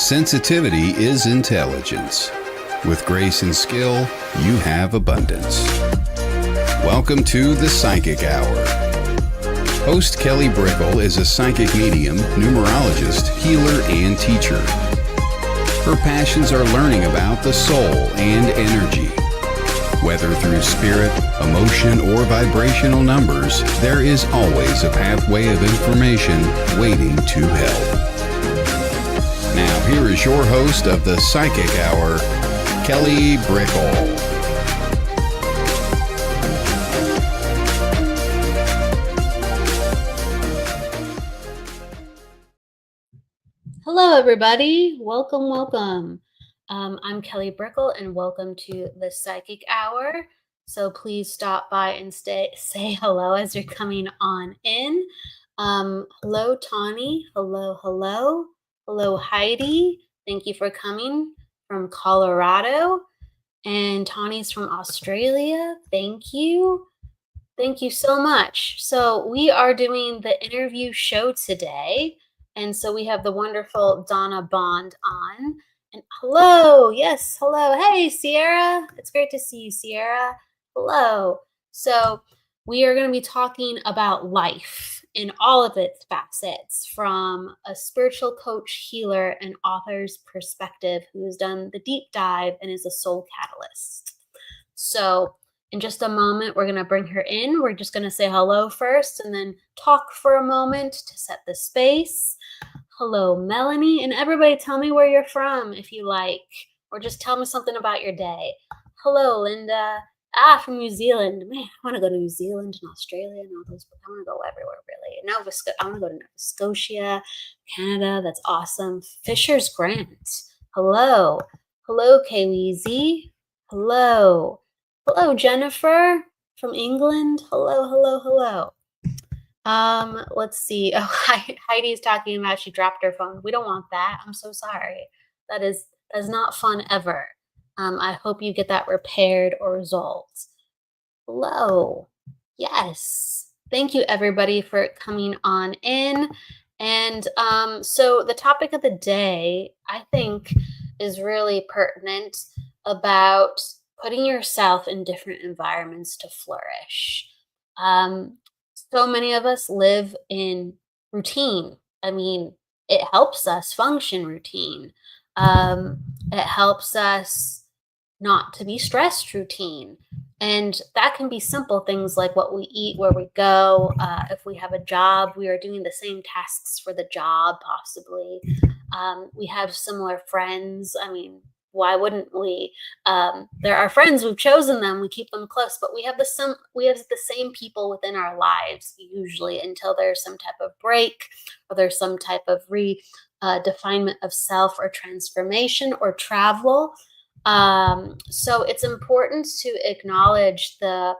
Sensitivity is intelligence. With grace and skill, you have abundance. Welcome to the Psychic Hour. Host Kelly Brickle is a psychic medium, numerologist, healer, and teacher. Her passions are learning about the soul and energy. Whether through spirit, emotion, or vibrational numbers, there is always a pathway of information waiting to help. Now, here is your host of the Psychic Hour, Kelly Brickle. Hello, everybody. Welcome. I'm Kelly Brickle, and welcome to the Psychic Hour. So please stop by and say hello as you're coming on in. Hello, Tawny. Hello, Heidi. Thank you for coming from Colorado. And Tawny's from Australia. Thank you. Thank you so much. So we are doing the interview show today. And so we have the wonderful Donna Bond on. And hello. Yes, hello. Hey, Sierra. It's great to see you, Sierra. Hello. So we are going to be talking about life in all of its facets from a spiritual coach, healer, and author's perspective who has done the deep dive and is a soul catalyst. So in just a moment, we're going to bring her in. We're just going to say hello first and then talk for a moment to set the space. Hello, Melanie. And everybody tell me where you're from if you like, or just tell me something about your day. Hello, Linda. From New Zealand. Man, I want to go to New Zealand and Australia and all those. I want to go everywhere, really. I want to go to Nova Scotia, Canada. That's awesome. Fisher's Grant. Hello. Hello, Kweezy. Hello. Hello, Jennifer from England. Hello. Let's see. Oh, Heidi's talking about she dropped her phone. We don't want that. I'm so sorry. That's not fun ever. I hope you get that repaired or resolved. Hello. Yes. Thank you, everybody, for coming on in. And so the topic of the day, I think, is really pertinent about putting yourself in different environments to flourish. So many of us live in routine. I mean, it helps us function routine. It helps us not to be stressed routine. And that can be simple things like what we eat, where we go. If we have a job, we are doing the same tasks for the job, possibly. We have similar friends. I mean, why wouldn't we? There are friends, we've chosen them, we keep them close, but we have the same people within our lives usually until there's some type of break or there's some type of redefinement of self or transformation or travel. So it's important to acknowledge the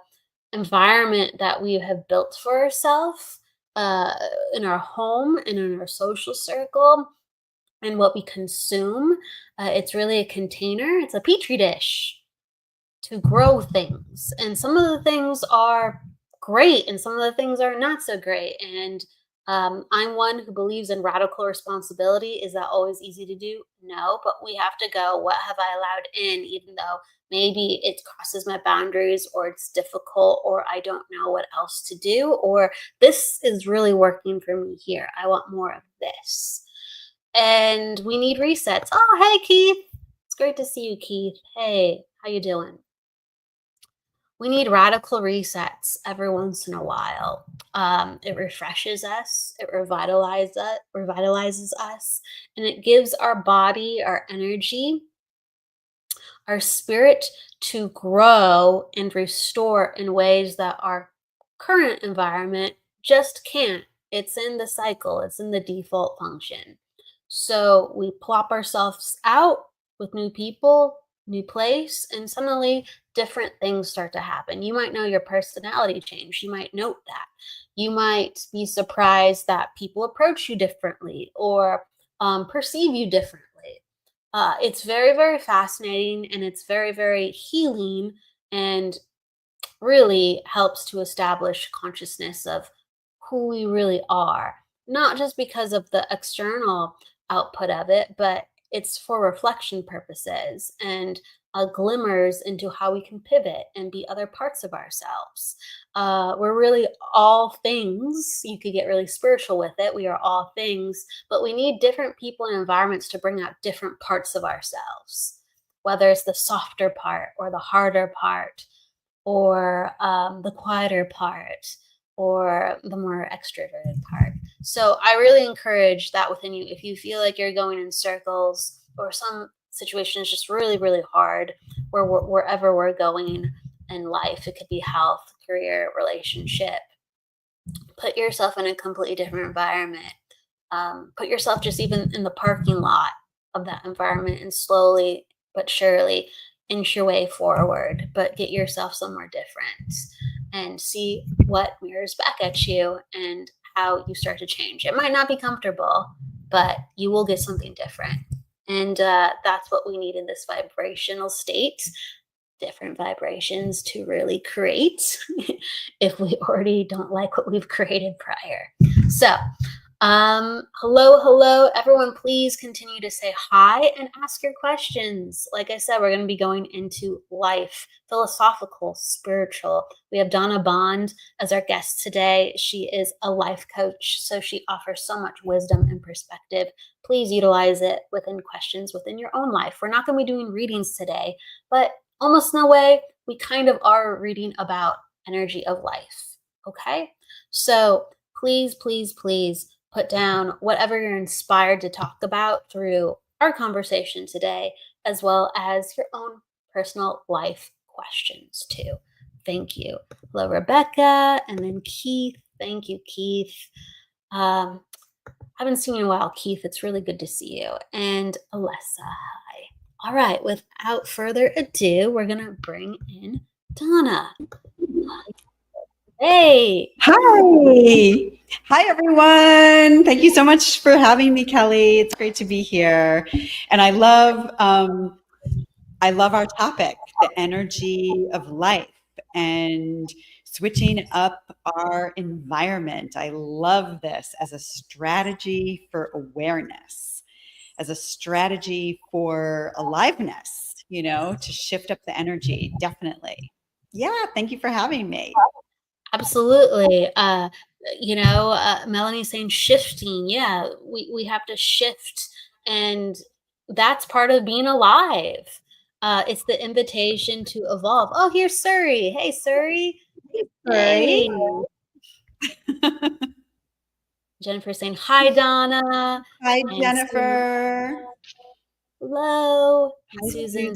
environment that we have built for ourselves in our home and in our social circle and what we consume. It's really a container. It's a petri dish to grow things. And some of the things are great and some of the things are not so great. And I'm one who believes in radical responsibility. Is that always easy to do? No, but we have to go, what have I allowed in, even though maybe it crosses my boundaries or it's difficult or I don't know what else to do, or this is really working for me here. I want more of this. And we need resets. Oh, hey, Keith. It's great to see you, Keith. Hey, how you doing? We need radical resets every once in a while. It refreshes us, it revitalizes us, and it gives our body, our energy, our spirit to grow and restore in ways that our current environment just can't. It's in the cycle, it's in the default function. So we plop ourselves out with new people, new place, and suddenly different things start to happen. You might know your personality change. You might note that. You might be surprised that people approach you differently or perceive you differently. It's very, very fascinating, and it's very, very healing, and really helps to establish consciousness of who we really are, not just because of the external output of it, but it's for reflection purposes and glimmers into how we can pivot and be other parts of ourselves. We're really all things. You could get really spiritual with it. We are all things, but we need different people and environments to bring out different parts of ourselves, whether it's the softer part or the harder part or the quieter part or the more extroverted part. So I really encourage that within you. If you feel like you're going in circles or some situation is just really, really hard, wherever we're going in life, it could be health, career, relationship, put yourself in a completely different environment. Put yourself just even in the parking lot of that environment and slowly but surely inch your way forward, but get yourself somewhere different and see what mirrors back at you and how you start to change. It might not be comfortable, but you will get something different. And that's what we need in this vibrational state, different vibrations to really create if we already don't like what we've created prior. So, hello, everyone. Please continue to say hi and ask your questions. Like I said, we're going to be going into life, philosophical, spiritual. We have Donna Bond as our guest today. She is a life coach, so she offers so much wisdom and perspective. Please utilize it within questions within your own life. We're not going to be doing readings today, but almost in a way, we kind of are reading about energy of life. Okay? So please, please, please put down whatever you're inspired to talk about through our conversation today, as well as your own personal life questions too. Thank you. Hello, Rebecca, and then Keith. Thank you, Keith. I haven't seen you in a while, Keith. It's really good to see you. And Alessa, hi. All right, without further ado, we're going to bring in Donna. Hey. Hi. Hi, everyone. Thank you so much for having me, Kelly. It's great to be here. And I love our topic, the energy of life and switching up our environment. I love this as a strategy for awareness, as a strategy for aliveness, to shift up the energy. Definitely. Yeah. Thank you for having me. Absolutely. Melanie's saying shifting. Yeah, we have to shift, and that's part of being alive. It's the invitation to evolve. Oh, here's Surrey. Hey, Surrey. Hey. Jennifer saying hi, Donna. Hi, Jennifer. Hello. Hi, Susan.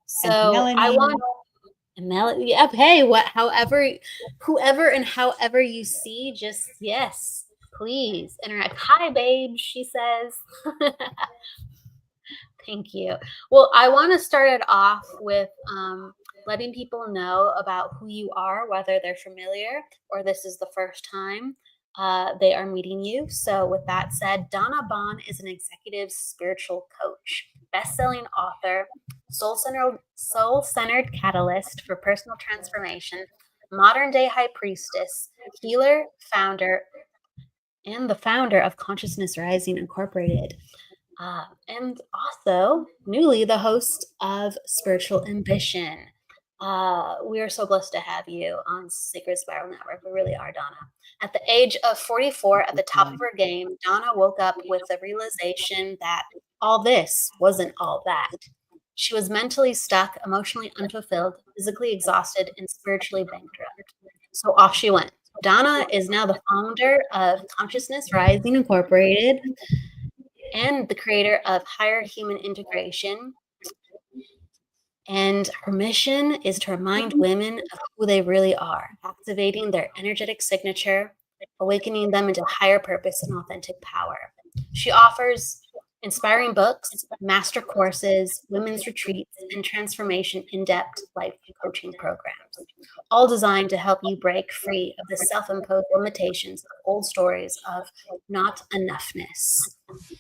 So I want Melody. Yep. Hey, whoever and however you see, just yes, please interact. Hi, babe. She says. Thank you. Well, I want to start it off with letting people know about who you are, whether they're familiar or this is the first time they are meeting you. So, with that said, Donna Bond is an executive spiritual coach, best-selling author, soul-centered catalyst for personal transformation, modern-day high priestess, healer, founder, and the founder of Consciousness Rising Incorporated. And also, newly, the host of Spiritual Ambition. We are so blessed to have you on Sacred Spiral Network. We really are, Donna. At the age of 44, at the top of her game, Donna woke up with the realization that all this wasn't all that. She was mentally stuck, emotionally unfulfilled, physically exhausted, and spiritually bankrupt. So off she went. Donna is now the founder of Consciousness Rising Incorporated and the creator of Higher Human Integration. And her mission is to remind women of who they really are, activating their energetic signature, awakening them into higher purpose and authentic power. She offers inspiring books, master courses, women's retreats, and transformation in-depth life coaching programs, all designed to help you break free of the self-imposed limitations of old stories of not enoughness.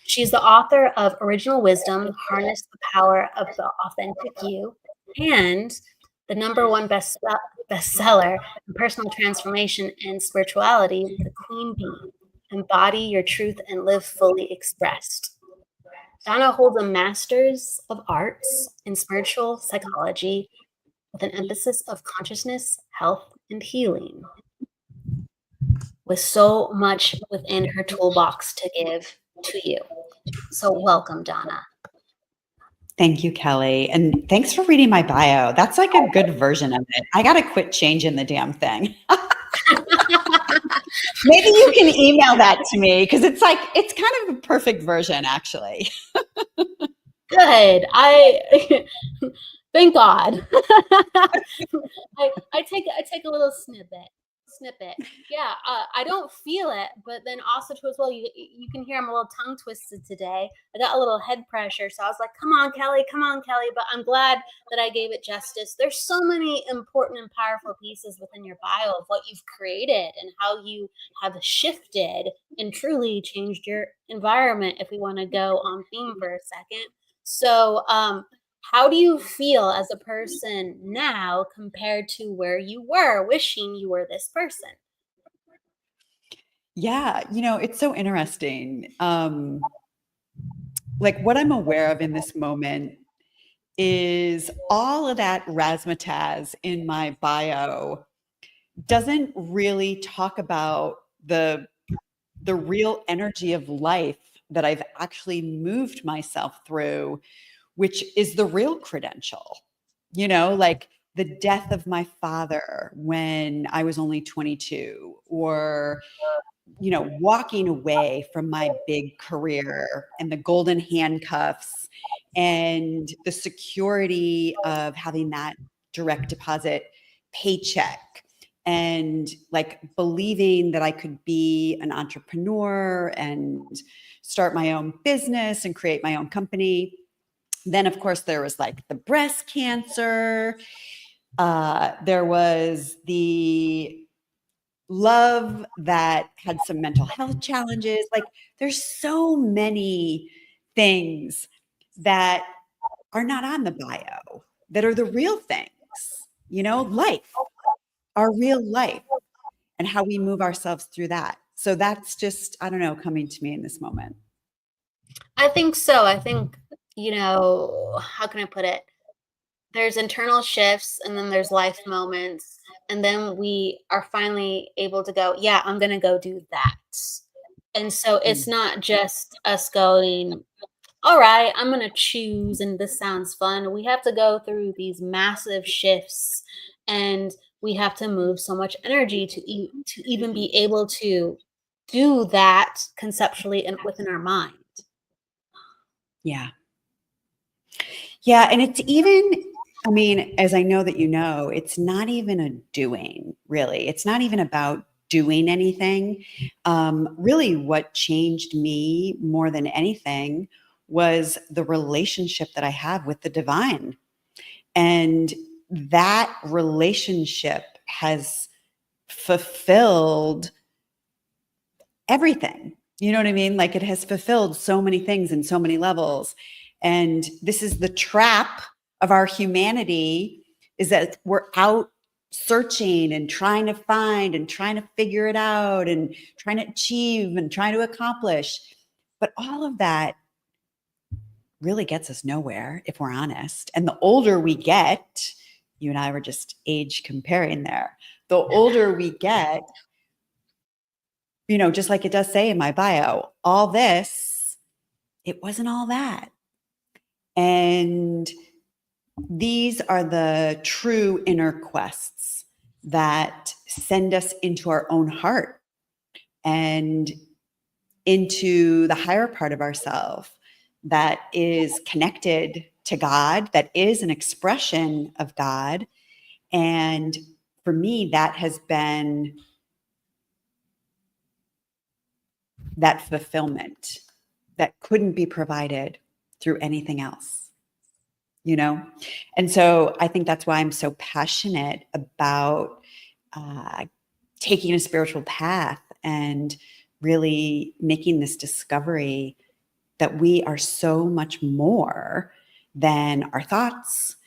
She's the author of Original Wisdom, Harness the Power of the Authentic You, and the #1 bestseller in personal transformation and spirituality, The Queen Bee, Embody Your Truth and Live Fully Expressed. Donna holds a master's of arts in spiritual psychology with an emphasis of consciousness, health, and healing, with so much within her toolbox to give to you. So welcome, Donna. Thank you, Kelly. And thanks for reading my bio. That's like a good version of it. I got to quit changing the damn thing. Maybe you can email that to me because it's kind of a perfect version, actually. Good. Thank God. I take a little snippet. Yeah, I don't feel it, but then also too as well, you can hear I'm a little tongue twisted today. I got a little head pressure, so I was like, come on, Kelly. But I'm glad that I gave it justice. There's so many important and powerful pieces within your bio of what you've created and how you have shifted and truly changed your environment, if we want to go on theme for a second. So, how do you feel as a person now compared to where you were wishing you were this person? Yeah, it's so interesting. Like what I'm aware of in this moment is all of that razzmatazz in my bio doesn't really talk about the real energy of life that I've actually moved myself through, which is the real credential. Like the death of my father when I was only 22, or walking away from my big career and the golden handcuffs and the security of having that direct deposit paycheck, and like believing that I could be an entrepreneur and start my own business and create my own company. Then, of course, there was like the breast cancer. There was the love that had some mental health challenges. Like there's so many things that are not on the bio that are the real things, life, our real life, and how we move ourselves through that. So that's just, I don't know, coming to me in this moment. I think so. I think, how can I put it? There's internal shifts and then there's life moments. And then we are finally able to go, yeah, I'm going to go do that. And so it's not just us going, all right, I'm going to choose and this sounds fun. We have to go through these massive shifts, and we have to move so much energy to even be able to do that conceptually and within our mind. Yeah. Yeah. And it's even, I mean, as I know that it's not even a doing, really. It's not even about doing anything. Really, what changed me more than anything was the relationship that I have with the divine. And that relationship has fulfilled everything. You know what I mean? Like it has fulfilled so many things in so many levels. And this is the trap of our humanity, is that we're out searching and trying to find and trying to figure it out and trying to achieve and trying to accomplish. But all of that really gets us nowhere if we're honest. And the older we get, you and I were just age comparing there. The older we get, just like it does say in my bio, all this, it wasn't all that. And these are the true inner quests that send us into our own heart and into the higher part of ourselves that is connected to God, that is an expression of God. And for me, that has been that fulfillment that couldn't be provided through anything else. And so I think that's why I'm so passionate about taking a spiritual path and really making this discovery that we are so much more than our thoughts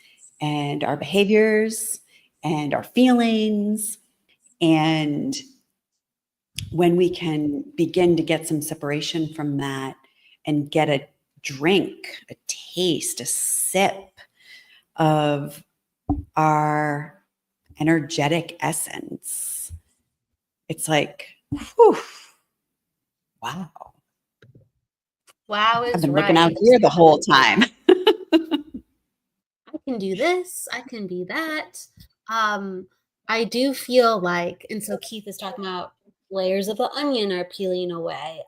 and our behaviors and our feelings. And when we can begin to get some separation from that and get a drink, a taste, a sip of our energetic essence, it's like, whew, wow. Wow I've is been looking out right. here the whole time. I can do this, I can be that. I do feel like, and so Keith is talking about layers of the onion are peeling away.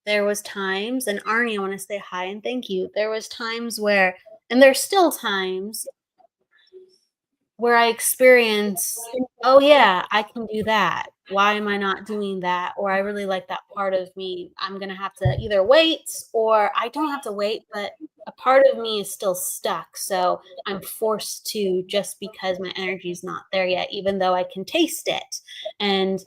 There was times, and Arnie, I want to say hi and thank you. There was times where, and there's still times where I experience, oh yeah, I can do that. Why am I not doing that? Or I really like that part of me. I'm gonna have to either wait, or I don't have to wait, but a part of me is still stuck. So I'm forced to, just because my energy is not there yet, even though I can taste it. And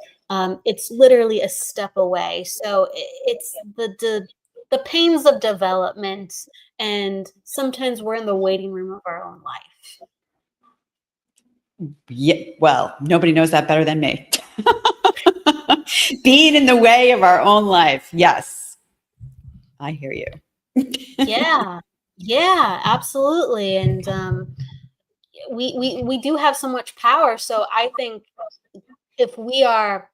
it's literally a step away. So it's the pains of development, and sometimes we're in the waiting room of our own life. Yeah, well, nobody knows that better than me. Being in the way of our own life. Yes, I hear you. Yeah. Yeah, absolutely. And we do have so much power. So I think if we are,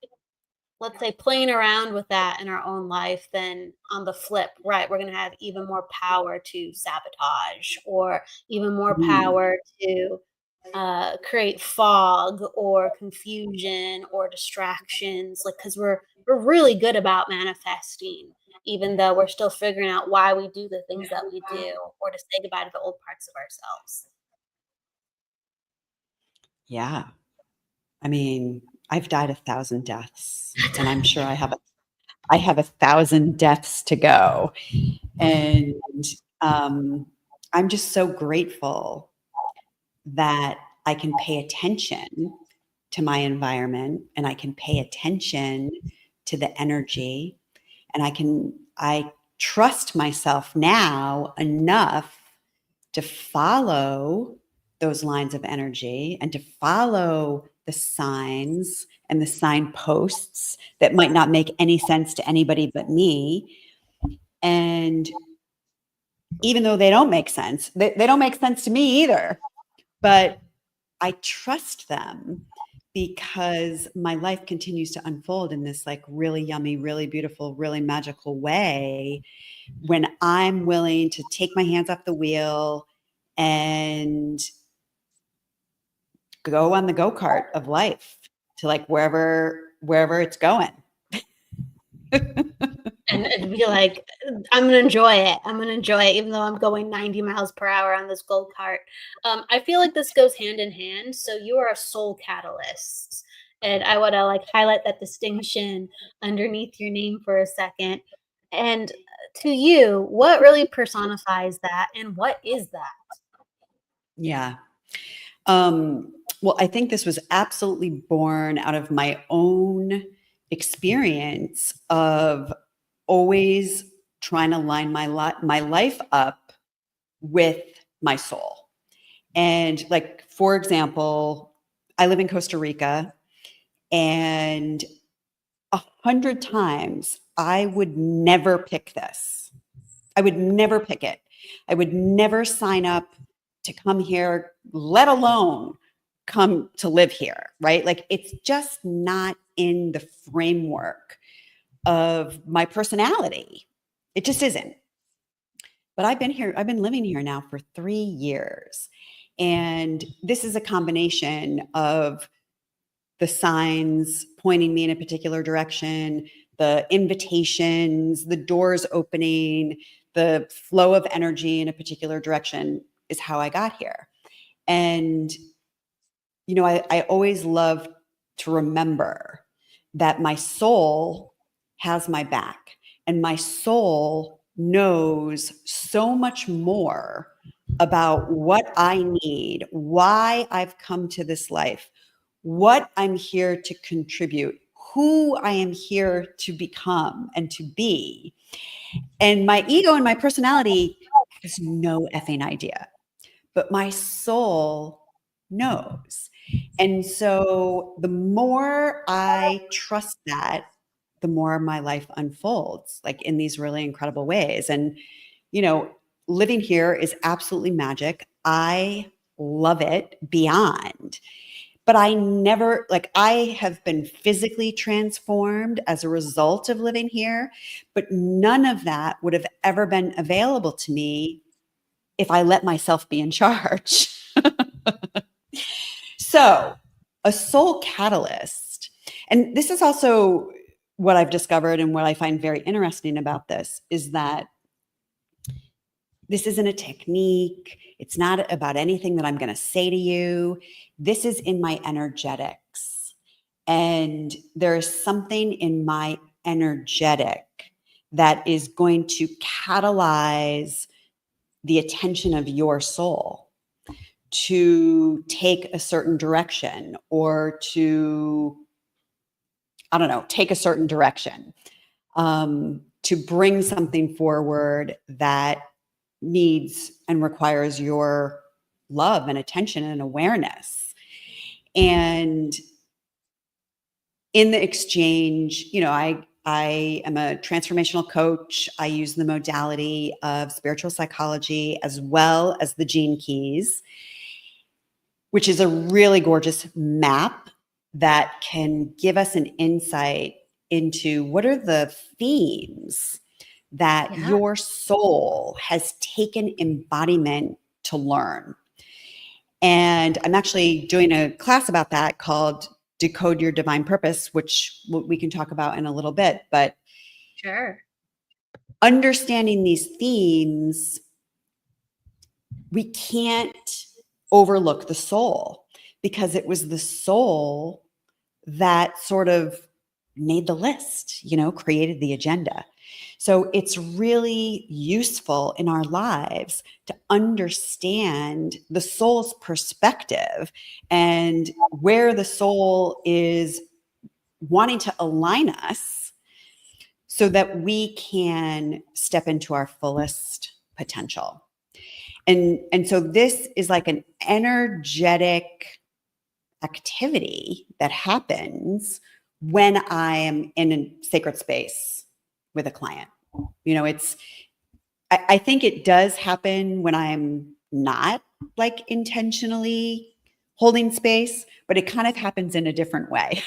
let's say, playing around with that in our own life, then on the flip, right, we're going to have even more power to sabotage, or even more Mm. power to create fog or confusion or distractions, like, because we're really good about manifesting, even though we're still figuring out why we do the things that we do, or to say goodbye to the old parts of ourselves. Yeah. I mean, I've died 1,000 deaths, and I'm sure I have 1,000 deaths to go. And um, I'm just so grateful that I can pay attention to my environment, and I can pay attention to the energy, and I trust myself now enough to follow those lines of energy and to follow the signs and the signposts that might not make any sense to anybody but me. And even though they don't make sense, they don't make sense to me either. But I trust them because my life continues to unfold in this like really yummy, really beautiful, really magical way when I'm willing to take my hands off the wheel and go on the go-kart of life to like wherever it's going. And be like, I'm gonna enjoy it. I'm gonna enjoy it, even though I'm going 90 miles per hour on this gold cart. I feel like this goes hand in hand. So you are a soul catalyst, and I want to like highlight that distinction underneath your name for a second. And to you, what really personifies that, and what is that? Yeah. Well, I think this was absolutely born out of my own experience of always trying to line my life up with my soul. And like, for example, I live in Costa Rica, and 100 times I would never pick this. I would never pick it. I would never sign up to come here, let alone come to live here, right? Like it's just not in the framework of my personality. It just isn't. But I've been living here now for 3 years. And this is a combination of the signs pointing me in a particular direction, the invitations, the doors opening, the flow of energy in a particular direction is how I got here. And, I always love to remember that my soul has my back, and my soul knows so much more about what I need, why I've come to this life, what I'm here to contribute, who I am here to become and to be. And my ego and my personality has no effing idea, but my soul knows. And so the more I trust that, the more my life unfolds like in these really incredible ways. And, living here is absolutely magic. I love it beyond. But I have been physically transformed as a result of living here, but none of that would have ever been available to me if I let myself be in charge. So, a soul catalyst, and this is also what I've discovered and what I find very interesting about this is that this isn't a technique. It's not about anything that I'm going to say to you. This is in my energetics. And there is something in my energetic that is going to catalyze the attention of your soul to take a certain direction or to, I don't know, take a certain direction, to bring something forward that needs and requires your love and attention and awareness. And in the exchange, I am a transformational coach. I use the modality of spiritual psychology as well as the gene keys, which is a really gorgeous map that can give us an insight into what are the themes that your soul has taken embodiment to learn. And I'm actually doing a class about that called Decode Your Divine Purpose, which we can talk about in a little bit. But Sure. Understanding these themes, we can't overlook the soul, because it was the soul that sort of made the list, created the agenda. So it's really useful in our lives to understand the soul's perspective and where the soul is wanting to align us so that we can step into our fullest potential. And so this is like an energetic activity that happens when I am in a sacred space with a client. I think it does happen when I'm not like intentionally holding space, but it kind of happens in a different way.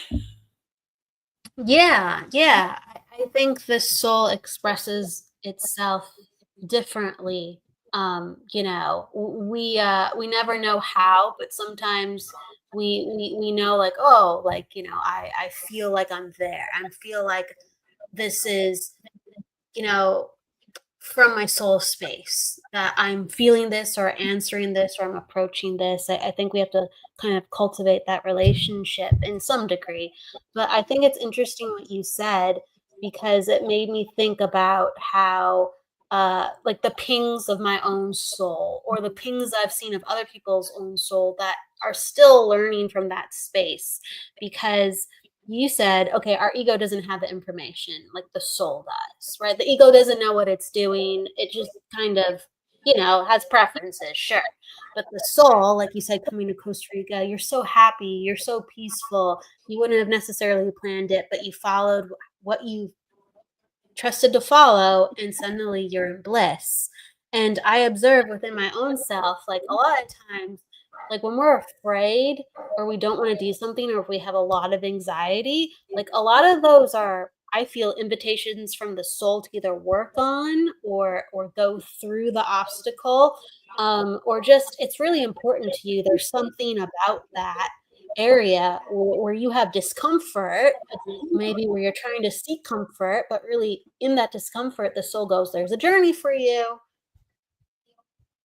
Yeah. I think the soul expresses itself differently. We never know how, but sometimes we know, like, oh, like, I feel like I'm there. I feel like this is, from my soul space, that I'm feeling this or answering this or I'm approaching this. I think we have to kind of cultivate that relationship in some degree. But I think it's interesting what you said, because it made me think about how like the pings of my own soul or the pings I've seen of other people's own soul that are still learning from that space. Because you said, okay, our ego doesn't have the information like the soul does, right? The ego doesn't know what it's doing. It just kind of, has preferences, sure. But the soul, like you said, coming to Costa Rica, you're so happy, you're so peaceful. You wouldn't have necessarily planned it, but you followed what you trusted to follow, and suddenly you're in bliss. And I observe within my own self, like a lot of times, like when we're afraid or we don't want to do something, or if we have a lot of anxiety, like a lot of those are, I feel, invitations from the soul to either work on or go through the obstacle, or just it's really important to you. There's something about that area where you have discomfort, maybe where you're trying to seek comfort, but really in that discomfort, the soul goes, there's a journey for you.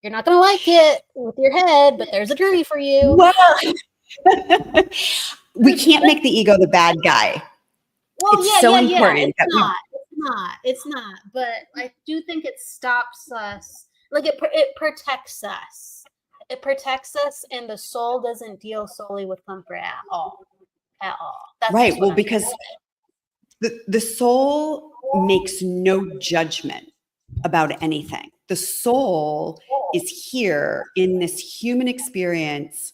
You're not going to like it with your head, but there's a journey for you. Well, we can't make the ego the bad guy. Well, it's so important. It's not. But I do think it stops us. Like it protects us. It protects us, and the soul doesn't deal solely with comfort at all. That's right. Well, because the soul makes no judgment about anything. The soul is here in this human experience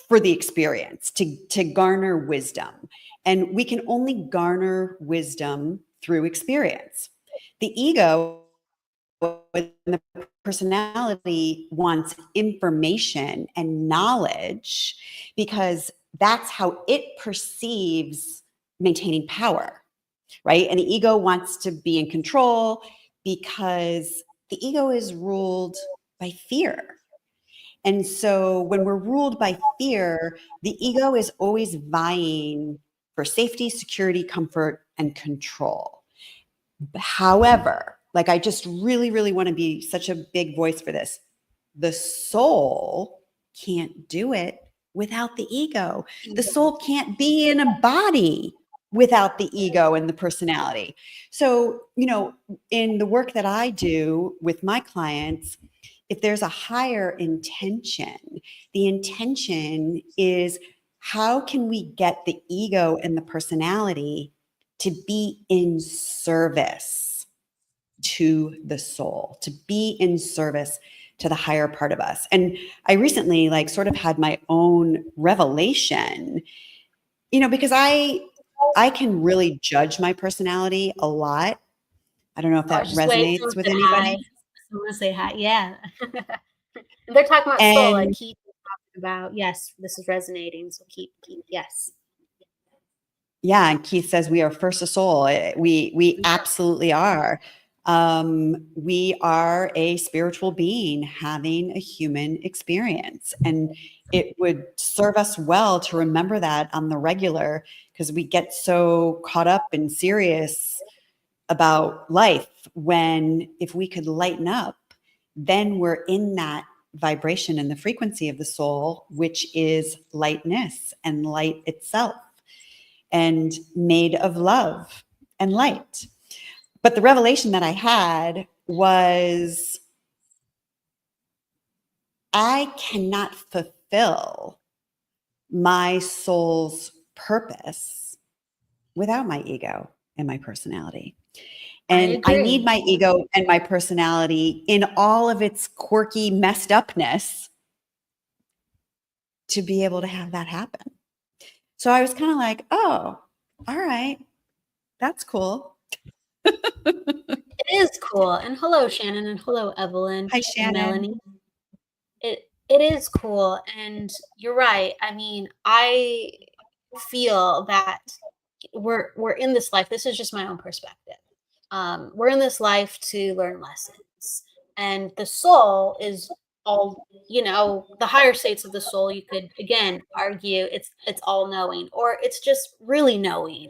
for the experience, to garner wisdom. And we can only garner wisdom through experience. The ego and the personality wants information and knowledge because that's how it perceives maintaining power, right? And the ego wants to be in control because the ego is ruled by fear. And so when we're ruled by fear, the ego is always vying for safety, security, comfort, and control. However, like I just really, really want to be such a big voice for this. The soul can't do it without the ego. The soul can't be in a body without the ego and the personality. So, in the work that I do with my clients, if there's a higher intention, the intention is how can we get the ego and the personality to be in service to the soul, to be in service to the higher part of us. And I recently sort of had my own revelation, because I can really judge my personality a lot. I don't know if Oh, that just wait, resonates someone with said hi. anybody. Someone say hi. Yeah. And they're talking about soul, like And Keith was talking about. Yes, this is resonating. So keep, yes. yeah, and Keith says we are first a soul. We absolutely are. We are a spiritual being having a human experience, and it would serve us well to remember that on the regular, because we get so caught up and serious about life, when if we could lighten up, then we're in that vibration and the frequency of the soul, which is lightness and light itself, and made of love and light. But the revelation that I had was I cannot fulfill my soul's purpose without my ego and my personality. And I need my ego and my personality in all of its quirky messed upness to be able to have that happen. So I was kind of like, oh, all right, that's cool. It is cool. And hello, Shannon, and hello, Evelyn. Hi, And Shannon. Melanie. It is cool. And you're right. I mean, I feel that we're in this life. This is just my own perspective. We're in this life to learn lessons. And the soul is all, the higher states of the soul, you could again argue it's all knowing, or it's just really knowing.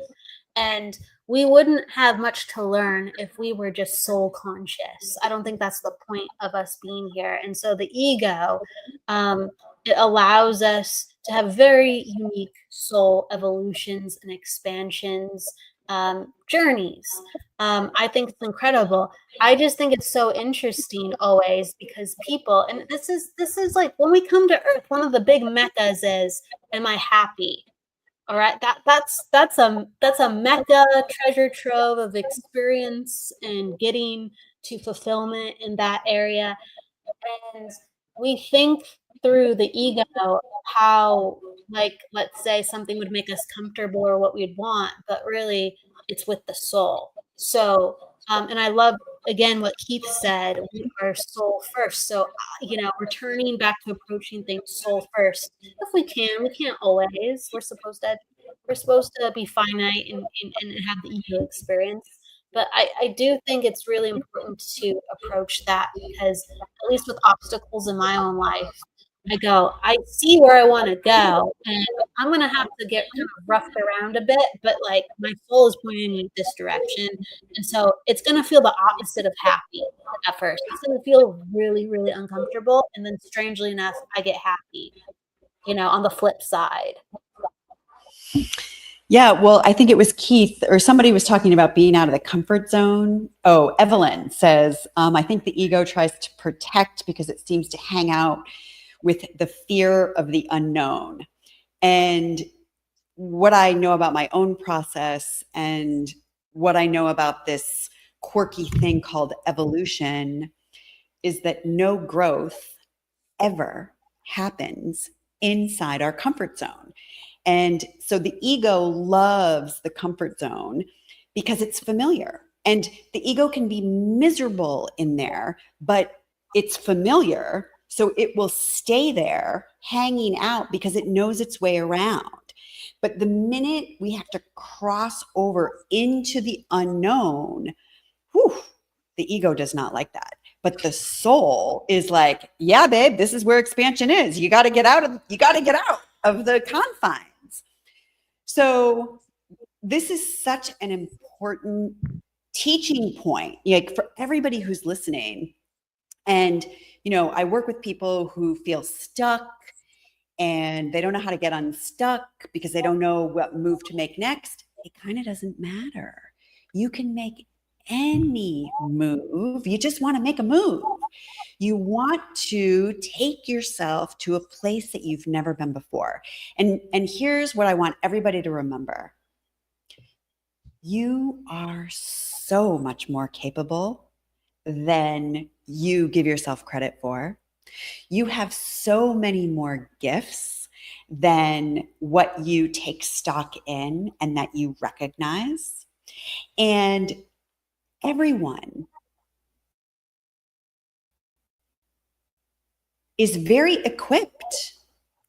And we wouldn't have much to learn if we were just soul conscious. I don't think that's the point of us being here. And so the ego, it allows us to have very unique soul evolutions and expansions, journeys. I think it's incredible. I just think it's so interesting always, because people, and this is like when we come to Earth, one of the big meccas is, am I happy? All right, that's a mecca treasure trove of experience and getting to fulfillment in that area. And we think through the ego how, like, let's say something would make us comfortable or what we'd want, but really it's with the soul. So, and I love again what Keith said, we are soul first. So, returning back to approaching things soul first. If we can, we can't always. We're supposed to be finite and have the ego experience. But I do think it's really important to approach that, because at least with obstacles in my own life, I see where I want to go, and I'm going to have to get kind of roughed around a bit, but like my soul is pointing me this direction. And so it's going to feel the opposite of happy at first. It's going to feel really, really uncomfortable. And then strangely enough, I get happy, on the flip side. Yeah, well, I think it was Keith or somebody was talking about being out of the comfort zone. Oh, Evelyn says, I think the ego tries to protect because it seems to hang out with the fear of the unknown. And what I know about my own process and what I know about this quirky thing called evolution is that no growth ever happens inside our comfort zone. And so the ego loves the comfort zone because it's familiar And the ego can be miserable in there, but it's familiar. So it will stay there hanging out because it knows its way around. But the minute we have to cross over into the unknown, whew, the ego does not like that. But the soul is like, yeah, babe, this is where expansion is. You got to get out of the confines. So this is such an important teaching point, like for everybody who's listening. And, I work with people who feel stuck and they don't know how to get unstuck because they don't know what move to make next. It kind of doesn't matter. You can make any move. You just want to make a move. You want to take yourself to a place that you've never been before. And here's what I want everybody to remember. You are so much more capable than you give yourself credit for. You have so many more gifts than what you take stock in and that you recognize. And everyone is very equipped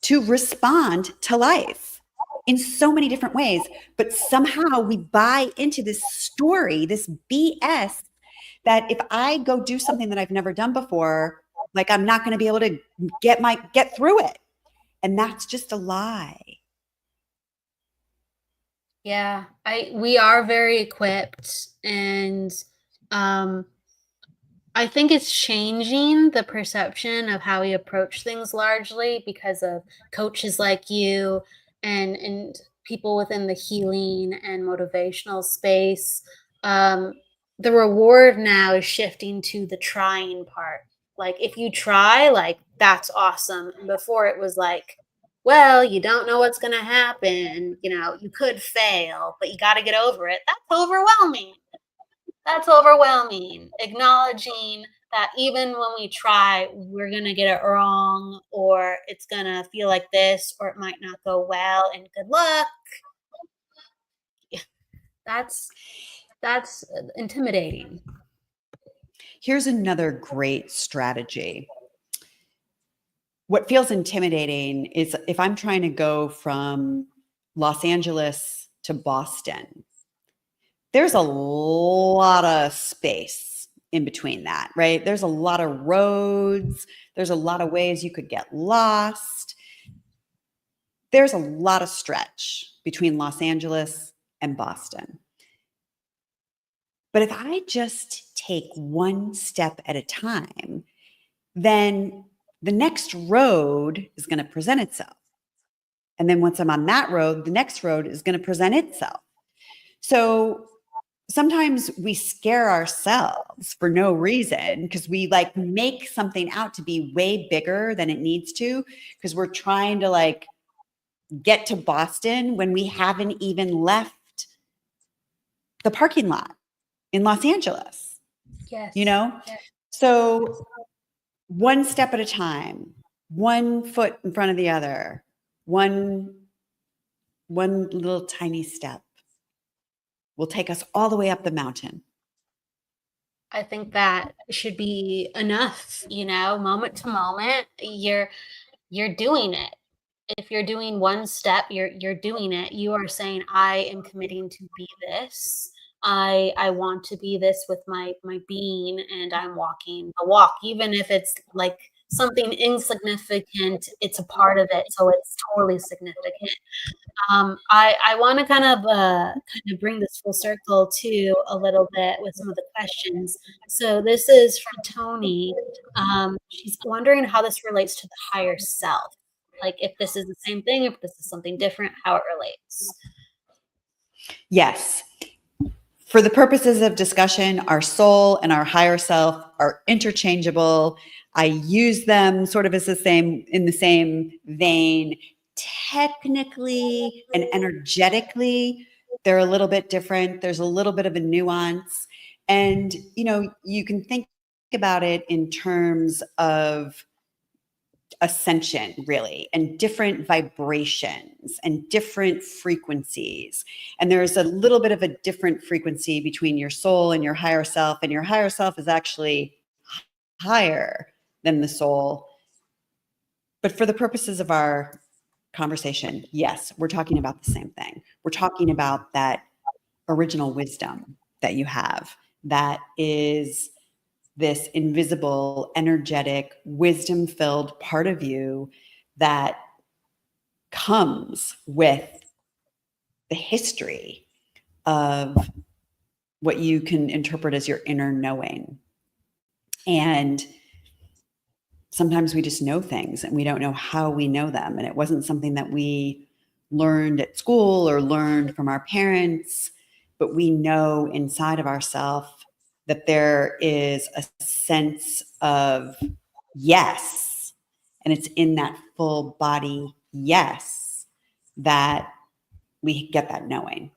to respond to life in so many different ways. But somehow we buy into this story, this BS, that if I go do something that I've never done before, like I'm not going to be able to get through it. And that's just a lie. Yeah, we are very equipped, and I think it's changing the perception of how we approach things largely because of coaches like you and people within the healing and motivational space. The reward now is shifting to the trying part. Like if you try, like that's awesome. And before it was like, well, you don't know what's going to happen. You could fail, but you got to get over it. That's overwhelming. That's overwhelming. Acknowledging that even when we try, we're going to get it wrong, or it's going to feel like this, or it might not go well, and good luck. That's intimidating. Here's another great strategy. What feels intimidating is if I'm trying to go from Los Angeles to Boston, there's a lot of space in between that, right? There's a lot of roads. There's a lot of ways you could get lost. There's a lot of stretch between Los Angeles and Boston. But if I just take one step at a time, then the next road is going to present itself. And then once I'm on that road, the next road is going to present itself. So sometimes we scare ourselves for no reason because we make something out to be way bigger than it needs to because we're trying to get to Boston when we haven't even left the parking lot in Los Angeles. Yes. Yes. So one step at a time, one foot in front of the other, one little tiny step will take us all the way up the mountain. I think that should be enough, moment to moment, you're doing it. If you're doing one step, you're doing it. You are saying, I am committing to be this. I want to be this with my being, and I'm walking the walk, even if it's like something insignificant, it's a part of it. So it's totally significant. I want to kind of bring this full circle to a little bit with some of the questions. So this is from Tony. She's wondering how this relates to the higher self. Like if this is the same thing, if this is something different, how it relates. Yes. For the purposes of discussion, our soul and our higher self are interchangeable. I use them sort of in the same vein. Technically and energetically, they're a little bit different. There's a little bit of a nuance. And, you can think about it in terms of ascension, really, and different vibrations and different frequencies. And there's a little bit of a different frequency between your soul and your higher self. And your higher self is actually higher than the soul. But for the purposes of our conversation, yes, we're talking about the same thing. We're talking about that original wisdom that you have, that is this invisible, energetic, wisdom-filled part of you that comes with the history of what you can interpret as your inner knowing. And sometimes we just know things and we don't know how we know them. And it wasn't something that we learned at school or learned from our parents, but we know inside of ourselves that there is a sense of yes. And it's in that full body yes that we get that knowing.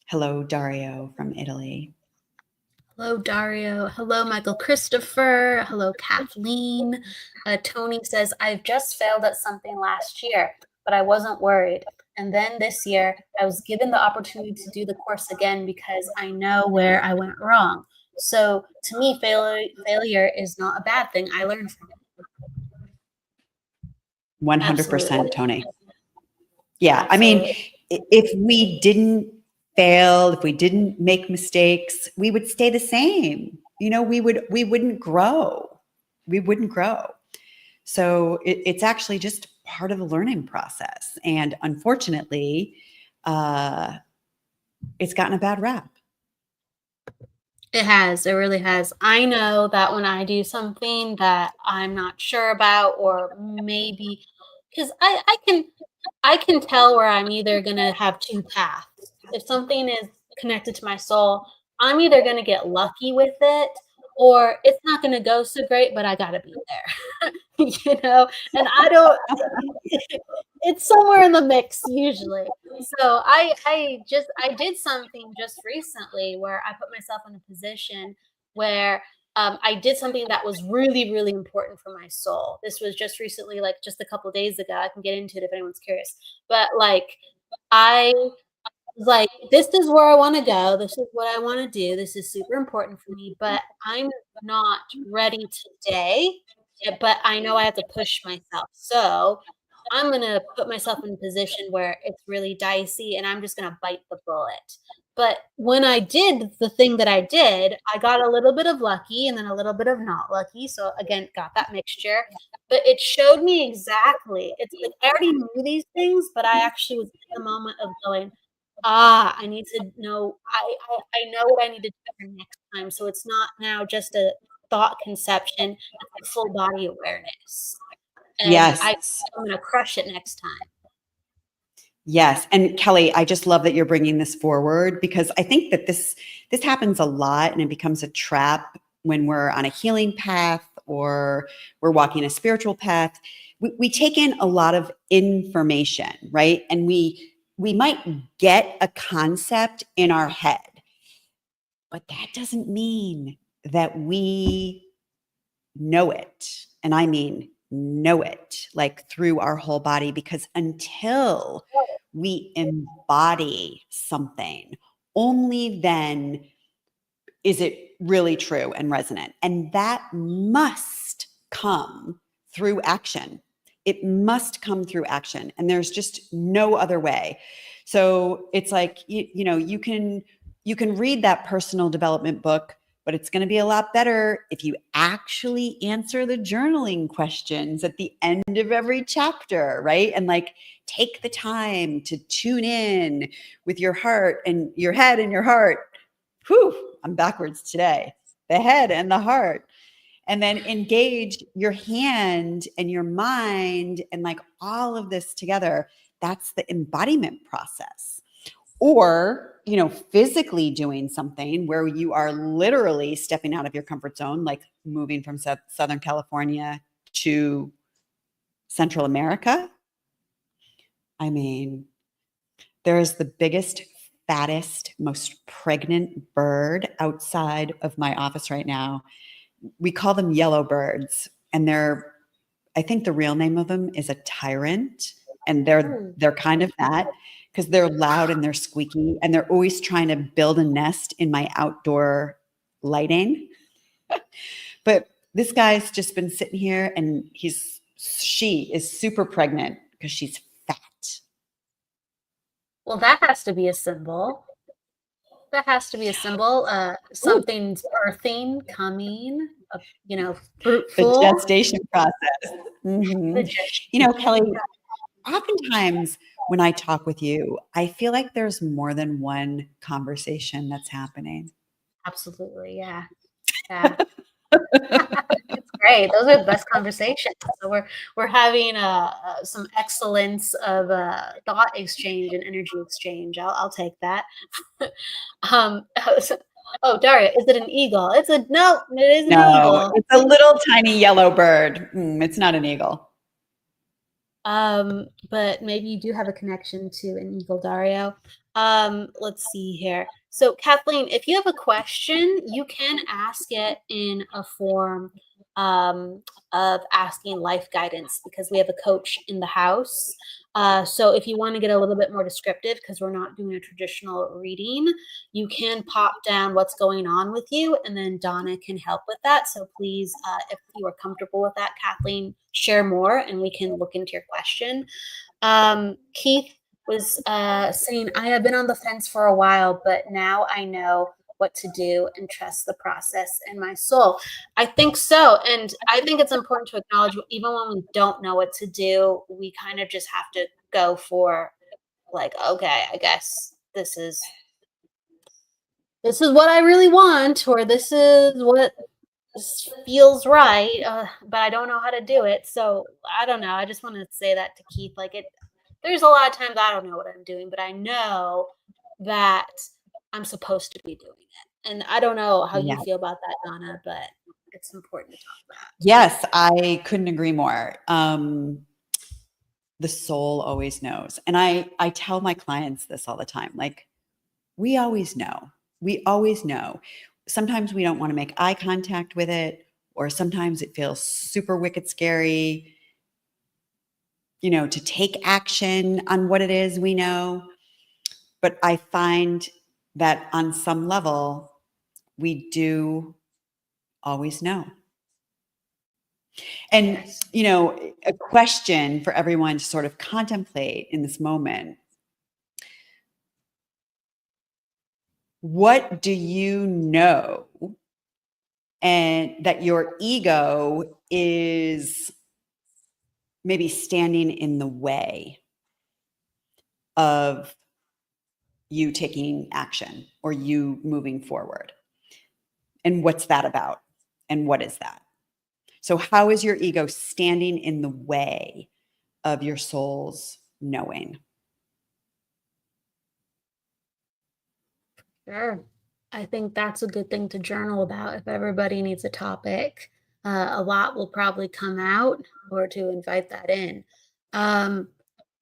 Hello, Dario from Italy. Hello, Dario. Hello, Michael Christopher. Hello, Kathleen. Tony says, I've just failed at something last year, but I wasn't worried. And then this year, I was given the opportunity to do the course again because I know where I went wrong. So to me, failure is not a bad thing. I learned from it. 100%, Absolutely. Tony. Yeah. Absolutely. I mean, if we didn't fail, if we didn't make mistakes, we would stay the same. You know, we wouldn't grow. We wouldn't grow. So it's actually just part of the learning process. And unfortunately, it's gotten a bad rap. It has. It really has. I know that when I do something that I'm not sure about, or maybe because I can tell where I'm either gonna have two paths. If something is connected to my soul, I'm either gonna get lucky with it, or it's not gonna go so great, but I gotta be there. You know, and I don't. It's somewhere in the mix usually. So I did something just recently where I put myself in a position where I did something that was really, really important for my soul. This was just recently, like just a couple days ago. I can get into it if anyone's curious. But like I was like, this is where I want to go. This is what I want to do. This is super important for me, but I'm not ready today. But I know I have to push myself. So I'm gonna put myself in a position where it's really dicey and I'm just gonna bite the bullet. But when I did the thing that I did, I got a little bit of lucky and then a little bit of not lucky. So again, got that mixture. But it showed me exactly. It's like I already knew these things, but I actually was in the moment of going, I need to know. I know what I need to do for next time. So it's not now just a thought conception, it's a full body awareness. And Yes. I'm gonna crush it next time. Yes. And Kelly, I just love that you're bringing this forward, because I think that this happens a lot and it becomes a trap when we're on a healing path or we're walking a spiritual path. We take in a lot of information, right? And we might get a concept in our head, but that doesn't mean that we know it. And I mean know it, like through our whole body, because until we embody something, only then is it really true and resonant. And that must come through action. It must come through action. And there's just no other way. So it's like, you know, you can read that personal development book, but it's going to be a lot better if you actually answer the journaling questions at the end of every chapter, right? And like take the time to tune in with your heart and your head and your heart. Whew, I'm backwards today. The head and the heart. And then engage your hand and your mind and like all of this together. That's the embodiment process. Or, you know, physically doing something where you are literally stepping out of your comfort zone, like moving from Southern California to Central America. I mean, there's the biggest, fattest, most pregnant bird outside of my office right now. We call them yellow birds, and they're I think the real name of them is a tyrant, and Ooh. they're kind of that because they're loud and they're squeaky and they're always trying to build a nest in my outdoor lighting. But this guy's just been sitting here and she is super pregnant because she's fat. Well, that has to be a symbol. That has to be a symbol. Something's birthing, coming, The fruitful. gestation process. The gest- Kelly, oftentimes when I talk with you, I feel like there's more than one conversation that's happening. Absolutely, yeah. Yeah. It's great. Those are the best conversations. So we're having some excellence of thought exchange and energy exchange. I'll take that. um, oh, Daria, is it an eagle? No, it isn't an No, eagle. it's a little tiny yellow bird. It's not an eagle. But maybe you do have a connection to an eagle, Dario. Let's see here. So, Kathleen, if you have a question, you can ask it in a form of asking life guidance because we have a coach in the house. So, if you want to get a little bit more descriptive, because we're not doing a traditional reading, you can pop down what's going on with you, and then Donna can help with that. So, please, if you are comfortable with that, Kathleen, share more and we can look into your question. Keith was saying, I have been on the fence for a while, but now I know what to do and trust the process in my soul. I think so. And I think it's important to acknowledge, even when we don't know what to do, we kind of just have to go for, like, okay, I guess this is what I really want, or this is what feels right, but I don't know how to do it. So I don't know. I just want to say that to Keith. There's a lot of times I don't know what I'm doing, but I know that I'm supposed to be doing it. And I don't know how you Yeah. feel about that, Donna, but it's important to talk about. Yes, I couldn't agree more. The soul always knows. And I tell my clients this all the time. Like, we always know. We always know. Sometimes we don't want to make eye contact with it, or sometimes it feels super wicked scary, to take action on what it is we know. But I find that on some level, we do always know. And, Yes. A question for everyone to sort of contemplate in this moment. What do you know and that your ego is maybe standing in the way of you taking action or you moving forward? And what's that about? And what is that? So how is your ego standing in the way of your soul's knowing? Sure. I think that's a good thing to journal about. If everybody needs a topic, a lot will probably come out, or to invite that in. Um,